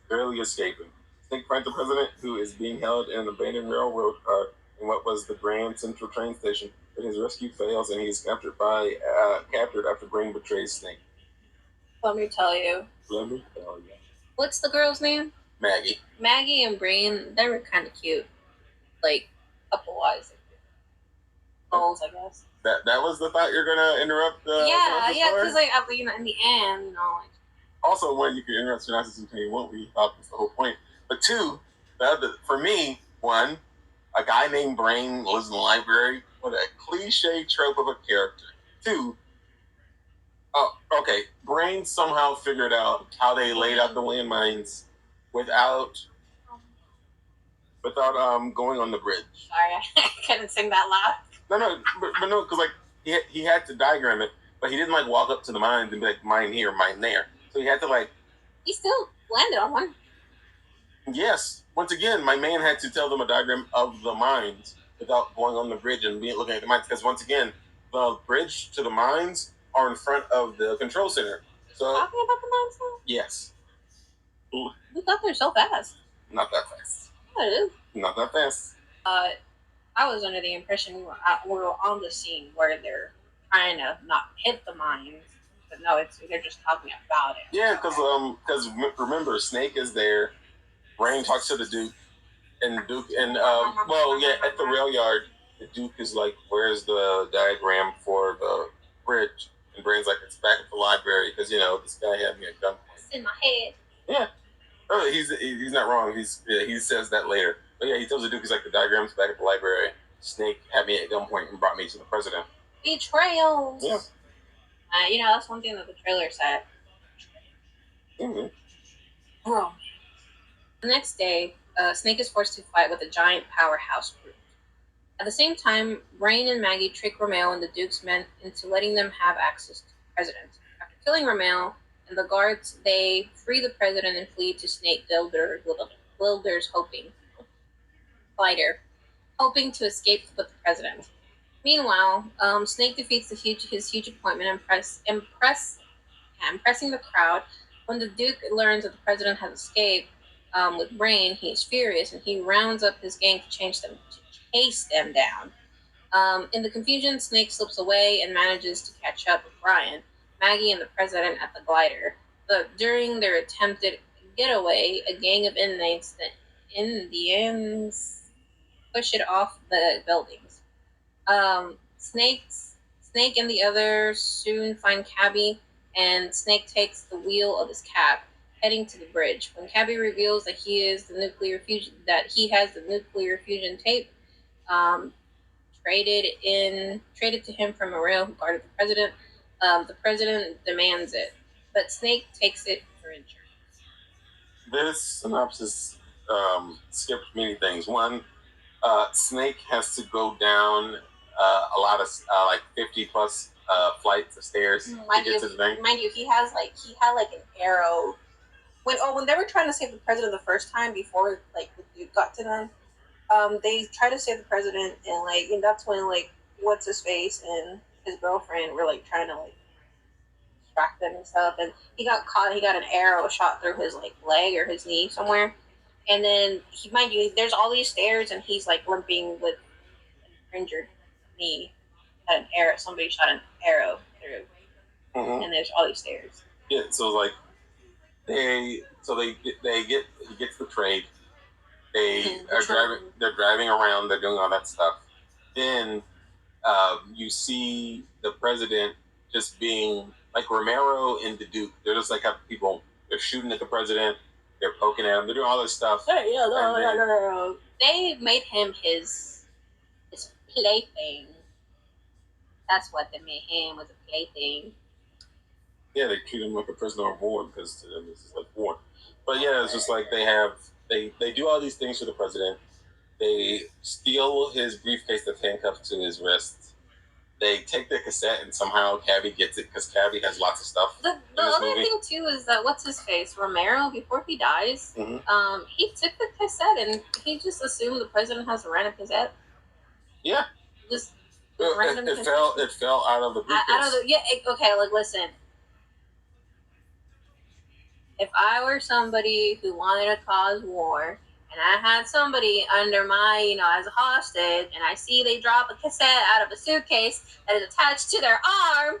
barely escaping. Snake finds the president, who is being held in an abandoned railroad car in what was the Grand Central train station, but his rescue fails and he is captured after Brain betrays Snake. Let me tell you. What's the girl's name? Maggie. Maggie and Brain, they were kind of cute. Like, couple-wise. Goals, I guess. That was the thought you're gonna interrupt. Yeah, because like in the end, like. Also, one, you can interrupt synopsis until you won't. We thought that's the whole point. But two, for me, one, a guy named Brain lives in the library. What a cliche trope of a character. Two, okay, Brain somehow figured out how they laid out the landmines without going on the bridge. Sorry, I couldn't sing that loud. No, but no, because like he had to diagram it, but he didn't like walk up to the mines and be like, mine here, mine there. So he had to like. He still landed on one. Yes. Once again, my man had to tell them a diagram of the mines without going on the bridge and looking at the mines. Because once again, the bridge to the mines are in front of the control center. So talking about the mines now? Yes. We got there so fast. Not that fast. Yeah, it is. Not that fast. I was under the impression we were on the scene where they're trying to not hit the mines, but no, they're just talking about it. Yeah, because remember, Snake is there. Brain talks to the Duke, and Duke at the rail yard, the Duke is like, "Where's the diagram for the bridge?" And Brain's like, "It's back at the library because this guy had me at gunpoint." It's in my head. Yeah. Oh, he's not wrong. He says that later. But yeah, he tells the Duke, he's like, the diagram's back at the library. Snake had me at gunpoint and brought me to the president. Betrayals. Yeah. That's one thing that the trailer said. Mm-hmm. Bro. The next day, Snake is forced to fight with a giant powerhouse group. At the same time, Brain and Maggie trick Romeo and the Duke's men into letting them have access to the president. After killing Romeo and the guards, they free the president and flee to Snake Glidder's hoping to escape with the president. Meanwhile, Snake defeats his huge appointment, impressing the crowd. When the Duke learns that the president has escaped with Brain, he is furious and he rounds up his gang to chase them down. In the confusion, Snake slips away and manages to catch up with Brian, Maggie, and the president at the glider. But during their attempted getaway, a gang of inmates, the Indians, push it off the buildings. Snake and the others soon find Cabby, and Snake takes the wheel of his cab, heading to the bridge. When Cabby reveals that he has the nuclear fusion tape, traded to him from a rail who guarded the president demands it, but Snake takes it for insurance. This synopsis skipped many things. One, Snake has to go down a lot of 50 plus flights of stairs to get to the thing. Mind you, he had an arrow. When they were trying to save the president the first time before the Duke got to them, they tried to save the president and that's when what's his face and his girlfriend were trying to distract them and stuff, and he got caught. He got an arrow shot through his leg or his knee somewhere. And then, mind you, there's all these stairs, and he's limping with an injured knee. Had an arrow. Somebody shot an arrow through, and there's all these stairs. Yeah, so he gets betrayed. They're driving around. They're doing all that stuff. Then you see the president just being Romero and the Duke. They're just people. They're shooting at the president. They're poking at him. They're doing all this stuff. No. They made him his plaything. That's what they made him, was a plaything. Yeah, they treat him like a prisoner of war because to them this is like war. But yeah, it's just like they do all these things for the president. They steal his briefcase that's handcuffed to his wrist. They take the cassette and somehow Cabby gets it because Cabby has lots of stuff. The other thing too is that what's his face, Romero, before he dies, he took the cassette and he just assumed the president has a random cassette. Yeah. Just random it fell out of the briefcase. Okay, like listen. If I were somebody who wanted to cause war, and I had somebody under my, as a hostage, and I see they drop a cassette out of a suitcase that is attached to their arm,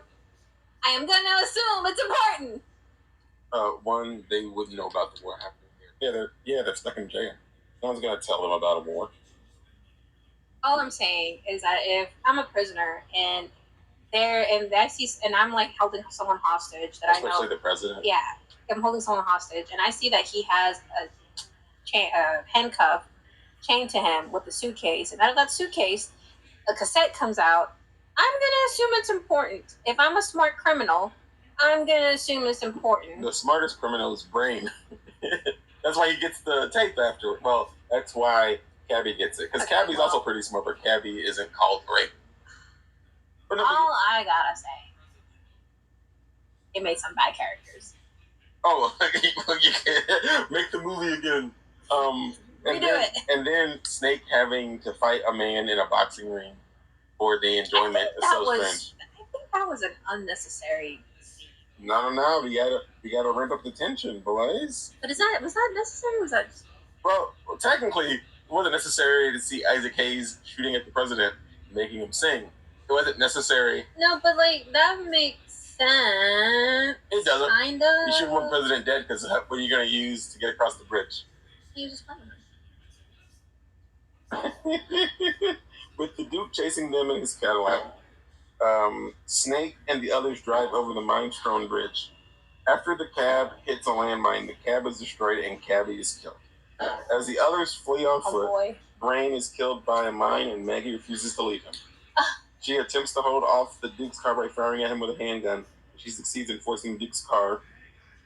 I am going to assume it's important. One, they wouldn't know about the war happening here. They're stuck in jail. No one's going to tell them about a war. All I'm saying is that if I'm a prisoner and I'm like holding someone hostage that especially the president. Yeah, I'm holding someone hostage, and I see that he has a handcuff chained to him with a suitcase, and out of that suitcase, a cassette comes out. I'm gonna assume it's important. If I'm a smart criminal, I'm gonna assume it's important. The smartest criminal is Brain. That's why he gets the tape after. Well, that's why Cabby gets it, because Cabby's also pretty smart, but Cabby isn't called Brain. All I gotta say, it made some bad characters. Oh, you can't make the movie again. And then Snake having to fight a man in a boxing ring for the enjoyment is so strange. I think that was an unnecessary scene. No, we gotta ramp up the tension, boys. But was that necessary? Was that? Well, technically, it wasn't necessary to see Isaac Hayes shooting at the president, making him sing. It wasn't necessary. No, but that makes sense. It doesn't. Kind of. You should want the president dead because what are you going to use to get across the bridge? You just find him. With the Duke chasing them in his Cadillac, Snake and the others drive over the mine-strewn bridge. After the cab hits a landmine, the cab is destroyed and Cabby is killed. As the others flee on foot, Brain is killed by a mine and Maggie refuses to leave him. She attempts to hold off the Duke's car by firing at him with a handgun. She succeeds in forcing Duke's car,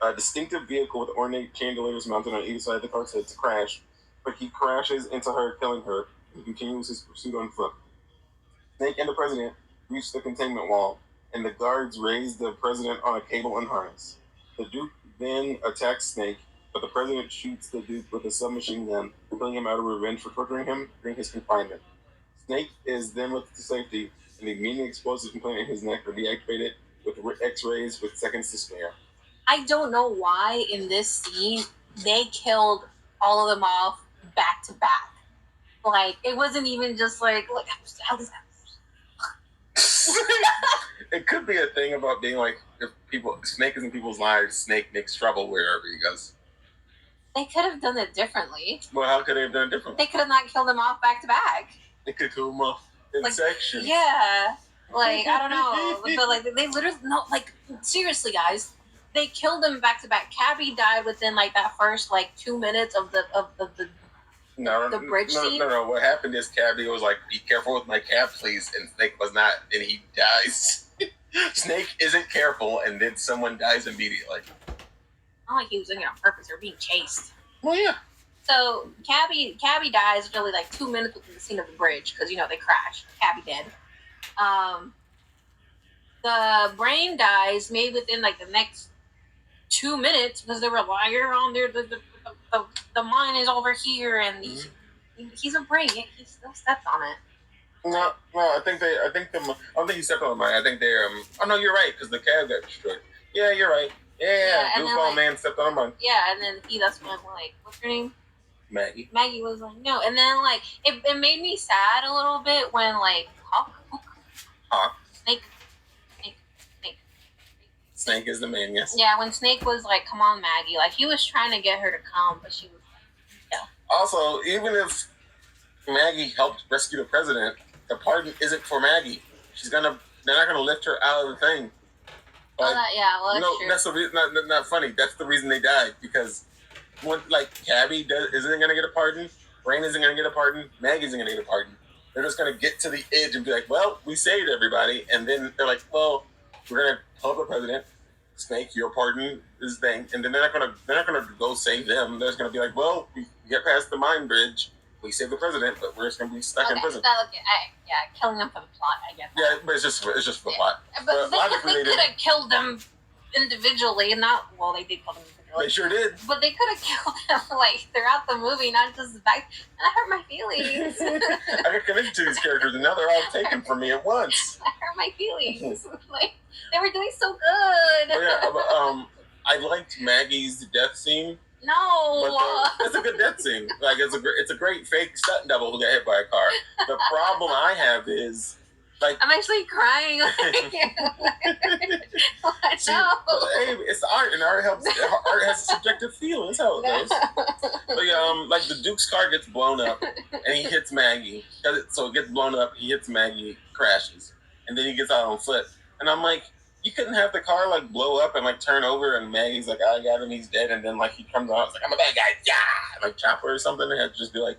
a distinctive vehicle with ornate chandeliers mounted on either side of the car, to crash. But he crashes into her, killing her, and continues his pursuit on foot. Snake and the president reach the containment wall, and the guards raise the president on a cable and harness. The Duke then attacks Snake, but the president shoots the Duke with a submachine gun, killing him out of revenge for torturing him during his confinement. Snake is then lifted to safety, and the immediate explosive implant in his neck are deactivated with X-rays with seconds to spare. I don't know why in this scene they killed all of them off back to back. Like, it wasn't even just like how does that? It could be a thing about being like, if Snake is in people's lives, Snake makes trouble wherever he goes. They could have done it differently. Well, how could they have done it differently? They could have not killed them off back to back. They could kill them off in sections. Yeah. Like, I don't know. But, they literally, seriously, guys, they killed them back to back. Cabby died within, that first, 2 minutes of the bridge scene. No. What happened is Cabby was like, be careful with my cab, please. And Snake was not, and he dies. Snake isn't careful, and then someone dies immediately. Not like he was doing it on purpose. They were being chased. Well, yeah. So, Cabby dies really, 2 minutes within the scene of the bridge, because, they crash. Cabby dead. The Brain dies maybe within, the next 2 minutes, because they were like, you're on there, the mine is over here, and he's a Brain. He still stepped on it. No, I don't think he stepped on the mine. I think they're, oh no, you're right, because the cab got destroyed. Yeah, you're right. Yeah, goofball man stepped on a mine. Yeah, and then that's when, what's her name? Maggie. Maggie was like, no. And then, it made me sad a little bit when, Snake is the man, yes. Yeah, when Snake was like, come on, Maggie. He was trying to get her to come, but she was like, no. Also, even if Maggie helped rescue the president, the pardon isn't for Maggie. They're not gonna lift her out of the thing. That's true. That's the reason. Not funny. That's the reason they died, because when Cabby isn't gonna get a pardon, Brain isn't gonna get a pardon, Maggie isn't gonna get a pardon. They're just going to get to the edge and be like, well, we saved everybody. And then they're like, well, we're going to pull up the president. Snake, your pardon is thing. And then they're not going to go save them. They're just going to be like, well, we get past the mine bridge. We save the president, but we're just going to be stuck in prison. Killing them for the plot, I guess. Yeah, but it's just for the plot. But they could have killed them individually, well, they did kill them individually. They sure did. But they could have killed them, like, throughout the movie, not just back. And that hurt my feelings. I got connected to these characters, and now they're all taken from me at once. That hurt my feelings. Like, they were doing so good. I liked Maggie's death scene. No. But it's a good death scene. Like, it's a great fake stunt double who got hit by a car. The problem I have is, like, I'm actually crying. See, hey, it's art, and art has a subjective feel. That's how it goes. But like the Duke's car gets blown up, and he hits Maggie. So it gets blown up. He hits Maggie, crashes, and then he gets out on foot. And I'm like, you couldn't have the car like blow up and like turn over, and Maggie's like, I got him, he's dead, and then like he comes out, it's like, I'm a bad guy, yeah, like chop her or something. It had to just be like,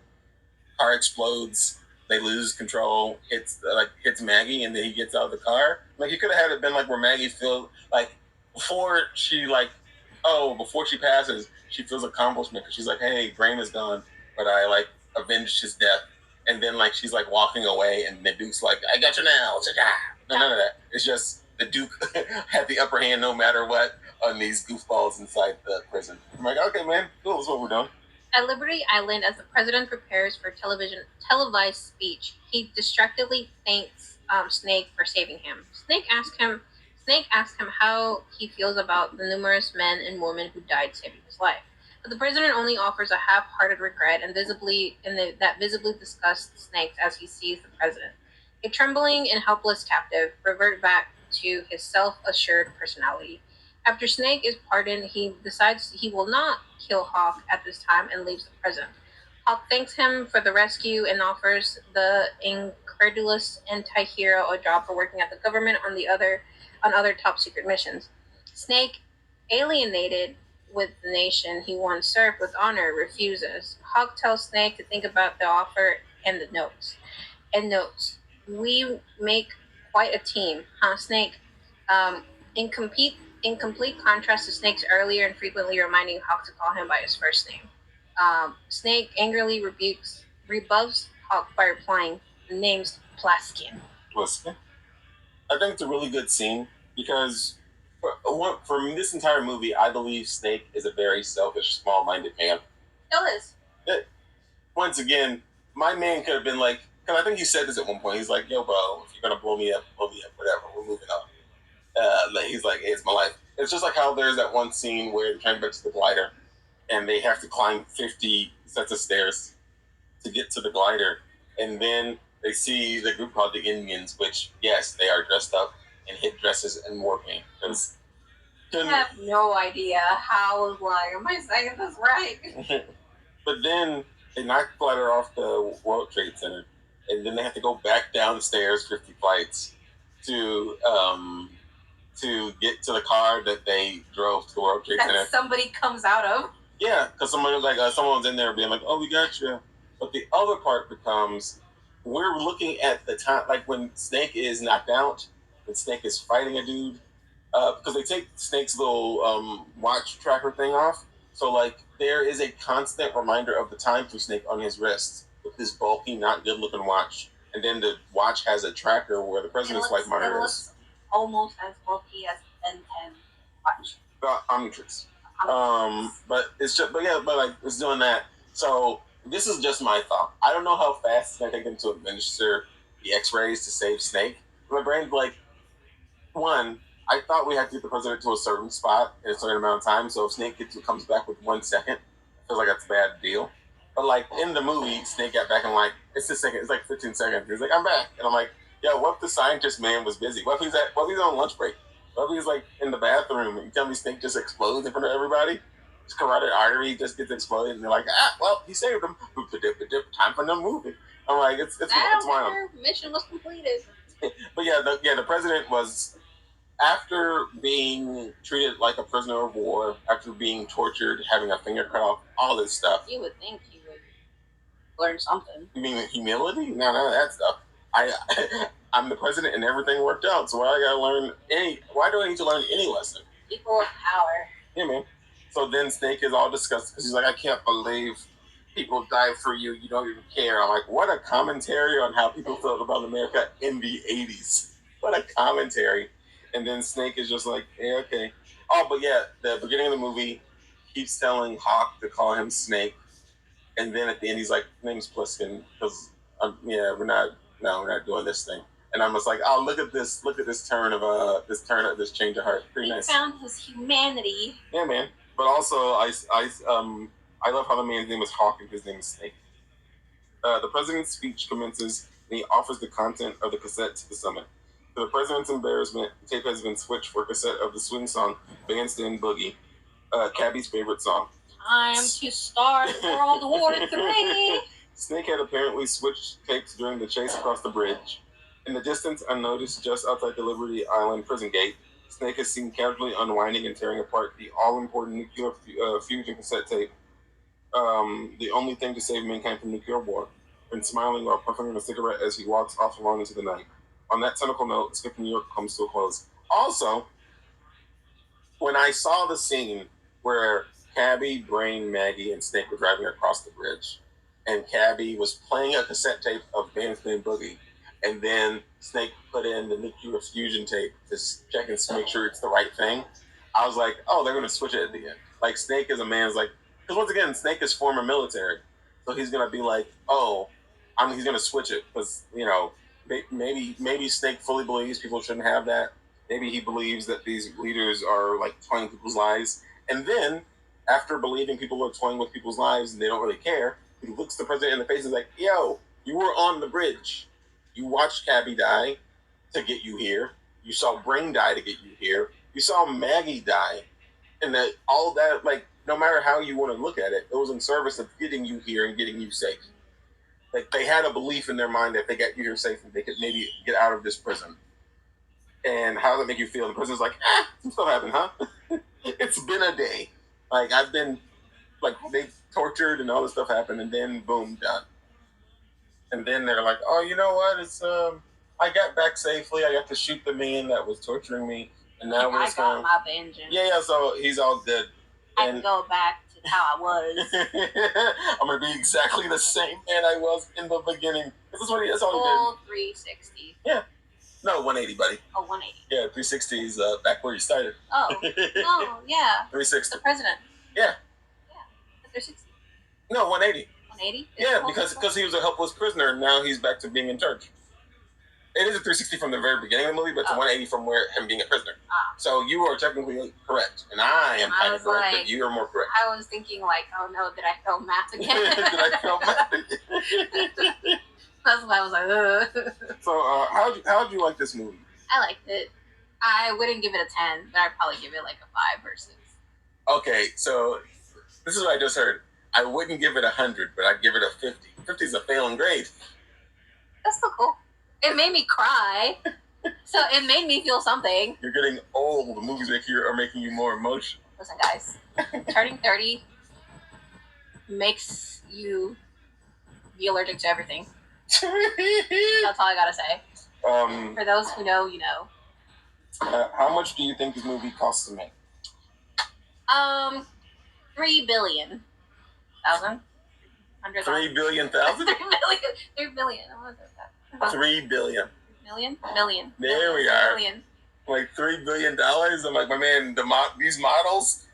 car explodes. They lose control, hits Maggie, and then he gets out of the car. Like, you could have had it been like where Maggie feels like before she passes, she feels accomplishment because she's like, hey, Brain is gone, but I like avenged his death. And then like she's like walking away, and the Duke's like, I got you now. It's like, none of that. It's just the Duke had the upper hand no matter what on these goofballs inside the prison. I'm like, okay, man, cool. That's what we're doing. At Liberty Island, as the president prepares for televised speech, he distractedly thanks Snake for saving him. Snake asks him how he feels about the numerous men and women who died saving his life. But the president only offers a half-hearted regret that visibly disgusts Snake as he sees the president. A trembling and helpless captive, revert back to his self-assured personality. After Snake is pardoned, he decides he will not kill Hawk at this time and leaves the prison. Hawk thanks him for the rescue and offers the incredulous anti-hero a job for working at the government on other top-secret missions. Snake, alienated with the nation he once served with honor, refuses. Hawk tells Snake to think about the offer and the notes. And notes, we make quite a team, huh, Snake? In complete contrast to Snake's earlier and frequently reminding Hawk to call him by his first name. Snake angrily rebuffs Hawk by replying, the name's Plaskin. Plaskin? I think it's a really good scene because for this entire movie, I believe Snake is a very selfish, small-minded man. It is. Once again, my man could have been like, because I think he said this at one point, he's like, yo, bro, if you're going to blow me up, whatever, we're moving on. He's like, hey, it's my life. It's just like how there's that one scene where they're trying to get to the glider and they have to climb 50 sets of stairs to get to the glider. And then they see the group called the Indians, which, yes, they are dressed up in hit dresses and war paint. I have no idea how, am I saying this right? But then they knock the glider off the World Trade Center, and then they have to go back down the stairs 50 flights to get to the car that they drove to the World Trade Center. Somebody comes out of. Yeah, because someone's in there being like, "Oh, we got you." But the other part becomes we're looking at the time, like when Snake is knocked out, when Snake is fighting a dude, because they take Snake's little watch tracker thing off. So like there is a constant reminder of the time for Snake on his wrist with this bulky, not good-looking watch, and then the watch has a tracker where the president's life monitor is. Almost as bulky as N10 watch. Omnitrix. But it's doing that. So this is just my thought. I don't know how fast it's gonna take them to administer the X-rays to save Snake. My brain's like, one, I thought we had to get the president to a certain spot in a certain amount of time. So if Snake comes back with 1 second, I feel like that's a bad deal. But like in the movie, Snake got back and like it's a second. It's like 15 seconds. He's like, I'm back, and I'm like, yo, what if the scientist man was busy? What if he's on lunch break? What if he's like in the bathroom and you tell me Snake just explodes in front of everybody? His carotid artery just gets exploded and they're like, well, he saved him. Time for them moving. I'm like, it's wild. Mission was completed. But the president was, after being treated like a prisoner of war, after being tortured, having a finger cut off, all this stuff. You would think he would learn something. You mean humility? No, that stuff. I'm the president and everything worked out, so why do I need to learn any lesson? Equal with power. Yeah, man. So then Snake is all disgusted because he's like, I can't believe people died for you. You don't even care. I'm like, what a commentary on how people felt about America in the 80s. What a commentary. And then Snake is just like, yeah, okay. Oh, but yeah, the beginning of the movie keeps telling Hawk to call him Snake. And then at the end, he's like, name's Pliskin, because, we're not doing this thing. And I'm just like, oh, look at this turn of this change of heart. Pretty nice. He found his humanity. Yeah, man. But also, I love how the man's name is Hawk and his name is Snake. The president's speech commences, and he offers the content of the cassette to the summit. To the president's embarrassment, the tape has been switched for a cassette of the swing song Bandstand Boogie, Cabby's favorite song. Time to start World War III. Snake had apparently switched tapes during the chase across the bridge. In the distance, unnoticed, just outside the Liberty Island prison gate, Snake is seen casually unwinding and tearing apart the all-important nuclear fusion cassette tape, the only thing to save mankind from nuclear war, and smiling while puffing on a cigarette as he walks off alone into the night. On that cynical note, Snake New York comes to a close. Also, when I saw the scene where Cabby, Brain, Maggie, and Snake were driving across the bridge, and Cabby was playing a cassette tape of Bandstand Boogie, and then Snake put in the nuclear fusion tape to check and make sure it's the right thing, I was like, oh, they're going to switch it at the end. Like, Snake is a man's like, because once again, Snake is former military, so he's going to be like, he's going to switch it, because, maybe Snake fully believes people shouldn't have that. Maybe he believes that these leaders are, like, toying people's lives. And then, after believing people are toying with people's lives and they don't really care, he looks the president in the face and is like, yo, you were on the bridge. You watched Cabby die to get you here. You saw Brain die to get you here. You saw Maggie die. And that all that, like, no matter how you want to look at it, it was in service of getting you here and getting you safe. Like, they had a belief in their mind that if they got you here safe, they could maybe get out of this prison. And how does that make you feel? The president's like, some stuff happened, huh? It's been a day. Like, I've been, like, they tortured and all this stuff happened, and then, boom, done. And then they're like, oh, you know what? It's, I got back safely. I got to shoot the man that was torturing me. And now we're just got my vengeance. Yeah, so he's all good. I can go back to how I was. I'm going to be exactly the same man I was in the beginning. That's all he did. Full 360. Yeah. No, 180, buddy. Oh, 180. Yeah, 360 is back where you started. Oh, no, yeah. 360. The president. Yeah. Yeah, 360. No, 180. 180? Yeah, because he was a helpless prisoner, and now he's back to being in charge. It is a 360 from the very beginning of the movie, but it's a 180 from him being a prisoner. So you are technically correct, and I am kind of correct, but you are more correct. I was thinking like, oh no, did I fail math again? Did I fail math again? That's why I was like, ugh. So how'd you like this movie? I liked it. I wouldn't give it a 10, but I'd probably give it like a 5 or 6. Okay, so this is what I just heard. I wouldn't give it 100, but I'd give it a 50. 50 is a failing grade. That's so cool. It made me cry. So it made me feel something. You're getting old. The movies are making you more emotional. Listen, guys. Turning 30 makes you be allergic to everything. That's all I gotta say. For those who know, you know. How much do you think this movie costs to make? 3 billion. Thousand? 3 billion thousand? 3 billion. 3 billion. What was that? 3 billion. Million. There we are. Million. Like $3 billion. I'm like, my man, these models,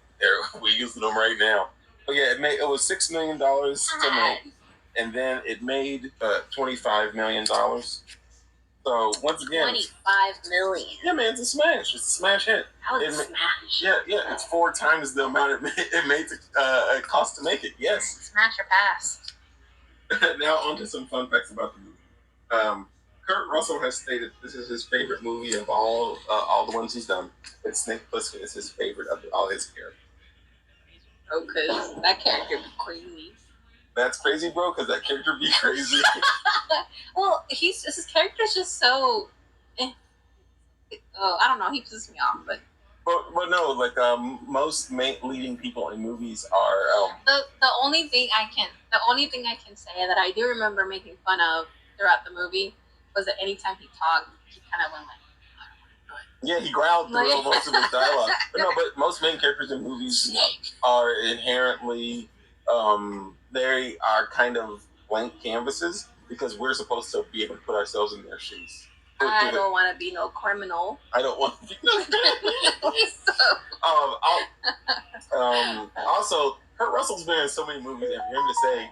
we're using them right now. But yeah, it was $6 million to make. And then it made $25 million. So once again, 25 million. Yeah, man, it's a smash. It's a smash hit. That was a smash. Yeah, it's 4 times the amount it made it cost to make it. Yes. Smash or pass. Now on to some fun facts about the movie. Kurt Russell has stated this is his favorite movie of all the ones he's done. And Snake Plissken is his favorite of all his characters. Oh, because that character be crazy. That's crazy, bro, because that character be crazy. Well, his character's just so... I don't know, he pisses me off, but But no, like most leading people in movies are the only thing I can say that I do remember making fun of throughout the movie was that anytime he talked, he kind of went like. Yeah, he growled through most of his dialogue. But most main characters in movies are inherently, they are kind of blank canvases because we're supposed to be able to put ourselves in their shoes. I don't want to be no criminal. I don't want to be no criminal. Also, Kurt Russell's been in so many movies, and for him to say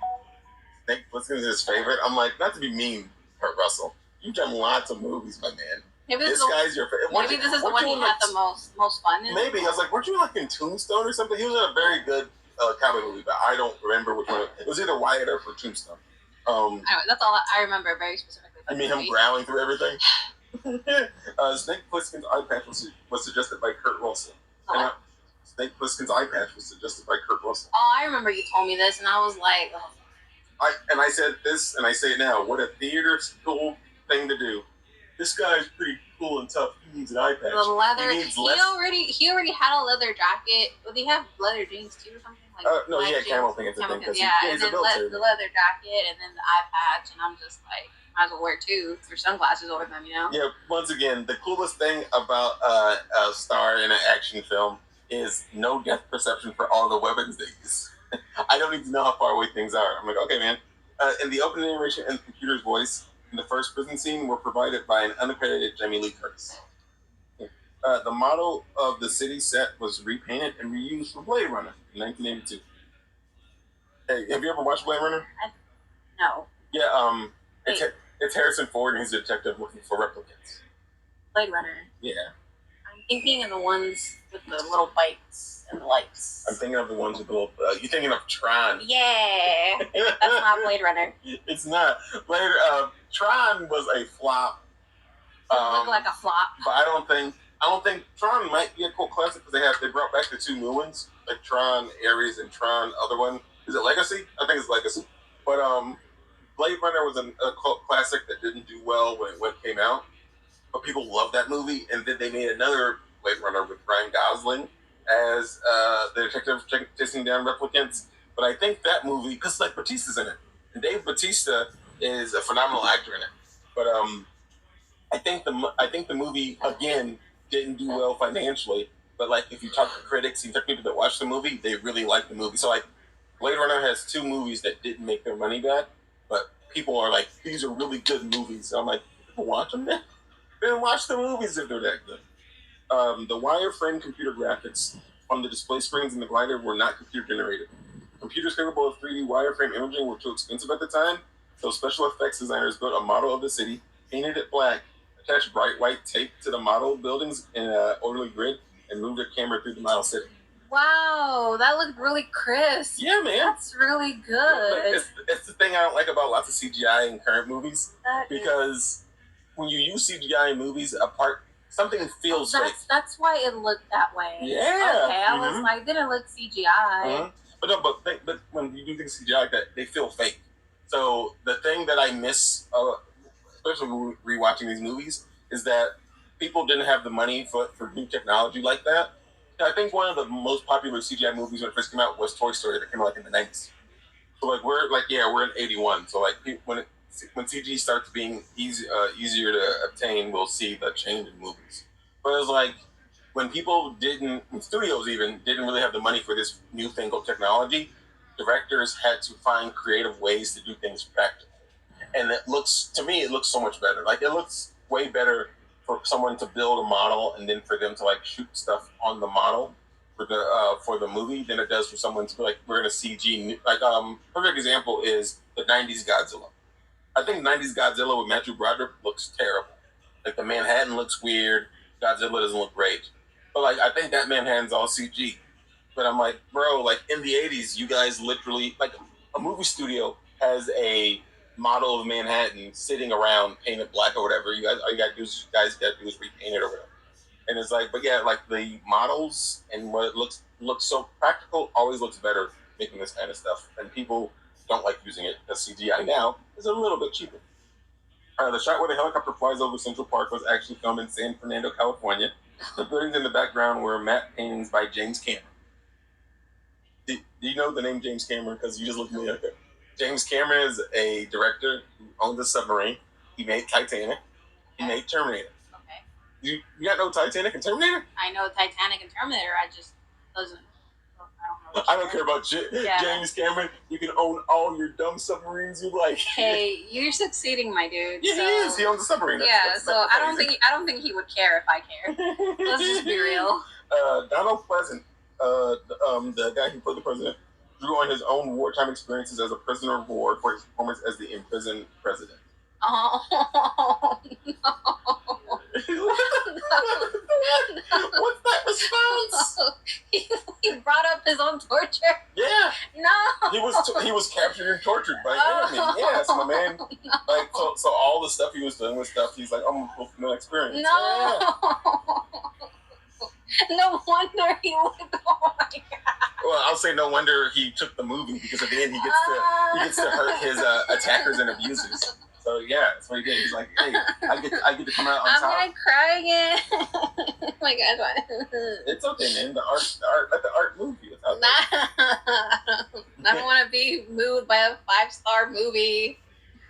Snake Plissken's his favorite, I'm like, not to be mean, Kurt Russell. You've done lots of movies, my man. Maybe this guy's your favorite. Maybe this is the one he had the most fun in. Maybe. I was like, weren't you like in Tombstone or something? He was in a very good comedy movie, but I don't remember which one. It was either Wyatt Earp or Tombstone. Anyway, that's all I remember very specifically. I mean, him growling through everything. Snake Plissken's eye patch was suggested by Kurt Russell. Snake Plissken's eye patch was suggested by Kurt Russell. Oh, I remember you told me this, and I was like... Oh. I said this, and I say it now. What a theater school thing to do. This guy's pretty cool and tough. He needs an eye patch. The leather. He already had a leather jacket. Well, they have leather jeans too, or something like. No, he had camel pants. I think. Yeah, and then the leather jacket, and then the eye patch, and I'm just like, might as well wear two or sunglasses over them, you know. Yeah. Once again, the coolest thing about a star in an action film is no depth perception for all the weapons they use. I don't need to know how far away things are. I'm like, okay, man. In the opening narration and the computer's voice. In the first prison scene were provided by an unaccredited Jamie Lee Curtis. The model of the city set was repainted and reused for Blade Runner in 1982. Hey, have you ever watched Blade Runner? No. Yeah, it's Harrison Ford and he's a detective looking for replicants. Blade Runner. Yeah. I'm thinking of the ones with the little bikes and the lights. I'm thinking of the ones with the little... you're thinking of Tron. Yeah. That's not Blade Runner. It's not. Tron was a flop. It looked like a flop. But I don't think Tron might be a cult classic because they brought back the two new ones, like Tron Ares and Tron other one. Is it Legacy? I think it's Legacy. But Blade Runner was a cult classic that didn't do well when it came out. But people loved that movie, and then they made another Blade Runner with Ryan Gosling as the detective chasing down replicants. But I think that movie, because like Batista's in it, and Dave Batista is a phenomenal actor in it. But I think the movie again didn't do well financially. But like if you talk to critics, you talk to people that watch the movie, they really like the movie. So like Blade Runner has two movies that didn't make their money back, but people are like, these are really good movies. So I'm like, people watch them then? Then watch the movies if they're that good. The wireframe computer graphics on the display screens in the glider were not computer generated. Computers capable of 3D wireframe imaging were too expensive at the time, so special effects designers built a model of the city, painted it black, attached bright white tape to the model buildings in an orderly grid, and moved their camera through the model city. Wow, that looked really crisp. Yeah, man. That's really good. It's the thing I don't like about lots of CGI in current movies, because when you use CGI in movies, something feels fake. That's why it looked that way. Yeah. Okay, I was like, didn't look CGI. But when you do things CGI like that, they feel fake. So the thing that I miss, especially rewatching these movies, is that people didn't have the money for new technology like that. I think one of the most popular CGI movies when it first came out was Toy Story that came out like in the 90s. So like we're in 81. So like when CG starts being easier to obtain, we'll see the change in movies. But it was like when studios even didn't really have the money for this new thing called technology, directors had to find creative ways to do things practical. And it looks so much better. Like it looks way better for someone to build a model and then for them to like shoot stuff on the model for the movie than it does for someone to be like, we're gonna CG. Like perfect example is the 90s Godzilla. I think 90s Godzilla with Matthew Broderick looks terrible. Like the Manhattan looks weird. Godzilla doesn't look great. But like I think that Manhattan's all CG. But I'm like, bro, like in the 80s, you guys literally like a movie studio has a model of Manhattan sitting around painted black or whatever. All you gotta do is repaint it or whatever. And it's like, but yeah, like the models and what it looks so practical always looks better making this kind of stuff. And people don't like using it because CGI now is a little bit cheaper. The shot where the helicopter flies over Central Park was actually filmed in San Fernando, California. The buildings in the background were matte paintings by James Cameron. Do you know the name James Cameron? Because you just looked me up. James Cameron is a director who owns a submarine. He made Titanic. He made Terminator. Okay. You got no Titanic and Terminator? I know Titanic and Terminator. I just doesn't. I don't care about James Cameron. You can own all your dumb submarines you like. Hey, you're succeeding, my dude. Yeah, so, he is. He owns a submarine. That's I don't think he would care if I cared. Let's just be real. Donald Pleasant, the guy who played the president, drew on his own wartime experiences as a prisoner of war for his performance as the imprisoned president. Oh no! What's that response? He brought up his own torture. Yeah. No. He was captured and tortured by enemy. Yes, my man. No. Like so all the stuff he was doing was stuff he's like, I'm fulfilling no experience. No. Yeah. No wonder he would. Oh my God. Well, I'll say no wonder he took the movie because at the end he gets to hurt his attackers and abusers. So yeah, that's what he did. He's like, hey, I get to come out on top. I'm gonna cry again. Oh my God, what? It's okay, man. The art, let the art move you. I don't want to be moved by a 5-star movie.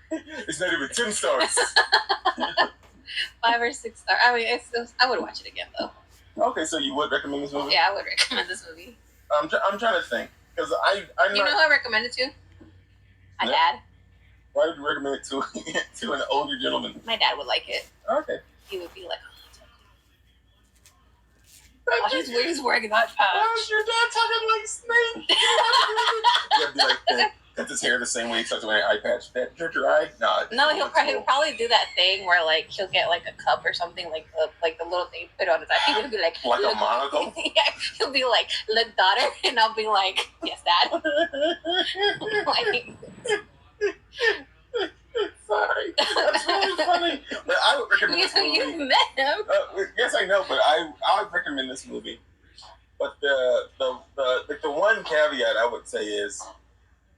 It's not even 10 stars. 5 or 6 star. I mean, I would watch it again though. Okay, so you would recommend this movie? Yeah, I would recommend this movie. I'm trying to think because You know who I recommend it to? My dad. Why would you recommend it to an older gentleman? My dad would like it. Okay. He would be like, oh, he's wearing that patch. Why is your dad talking like Snake? Yeah, be like, cut his hair the same way he tucks away an eye patch. That hurt your eye? No, he'll probably do that thing where like he'll get like a cup or something like the little thing you put on his eye. He'll be like a monocle. Yeah, he'll be like, look, daughter, and I'll be like, yes, dad. Like, sorry, that's really funny. But I would recommend this movie. You've met him. Yes, I know, but I would recommend this movie. But the one caveat I would say is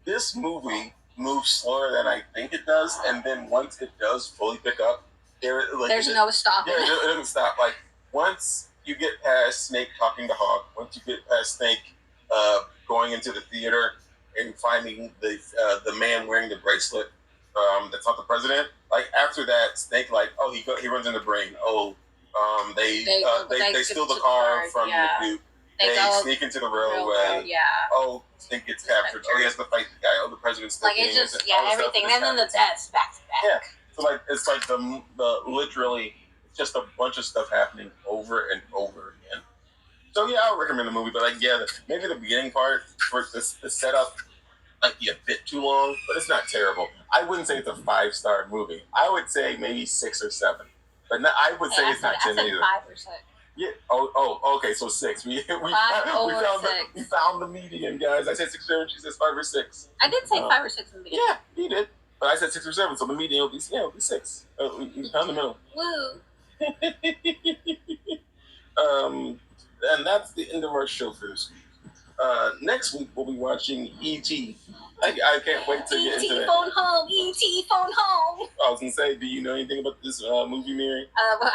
this movie moves slower than I think it does, and then once it does fully pick up, there's no stopping. Yeah, it doesn't stop. Like once you get past Snake talking to Hawk, once you get past Snake going into the theater and finding the man wearing the bracelet that's not the president. Like after that, Snake he runs in the brain. They steal the car from the dude. They sneak into the railway. Yeah. Oh, Snake gets captured. Oh, he has to fight the guy. Oh, the president's still it's just everything. And then the deaths back to back. Yeah. So it's like the literally just a bunch of stuff happening over and over again. So yeah, I would recommend the movie, but maybe the beginning part for the setup might be a bit too long, but it's not terrible. I wouldn't say it's a 5-star movie. I would say maybe 6 or 7, but I would say it's not 10 either. 5 or 6. Yeah. Oh. Okay. So 6. We found the median, guys. I said 6 or 7. She says 5 or 6. I did say 5 or 6 in the beginning. Yeah, you did. But I said 6 or 7, so the median will be 6. We found the middle. Woo. And that's the end of our show for this week. Next week we'll be watching E.T. I can't wait to get into that. Phone home, E.T. phone home. I was gonna say, do you know anything about this movie, Mary?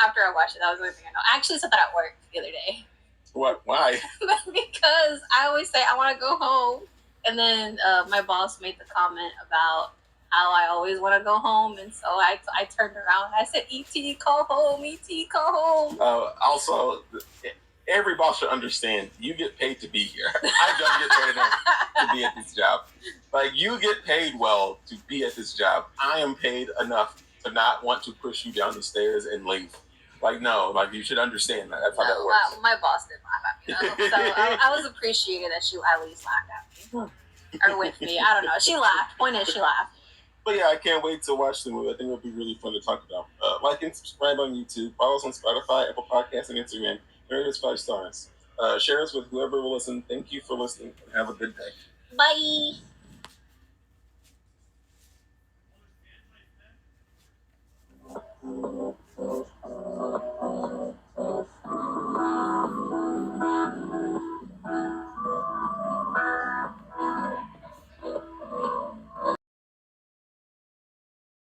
After I watched it, that was the only thing I know. I actually said that at work the other day. What? Why? Because I always say I want to go home, and then my boss made the comment about how I always want to go home, and so I turned around and I said, E.T. call home, E.T. call home. Also, every boss should understand you get paid to be here. I don't get paid enough to be at this job. Like, you get paid well to be at this job. I am paid enough to not want to push you down the stairs and leave. Like, no, you should understand that. That's how that works. Well, my boss did laugh at me, though. So I was appreciated that she at least laughed at me. Or with me. I don't know. She laughed. Point is, she laughed. But yeah, I can't wait to watch the movie. I think it'll be really fun to talk about. Like and subscribe on YouTube. Follow us on Spotify, Apple Podcasts, and Instagram. Rate us 5 stars. Share us with whoever will listen. Thank you for listening, and have a good day. Bye.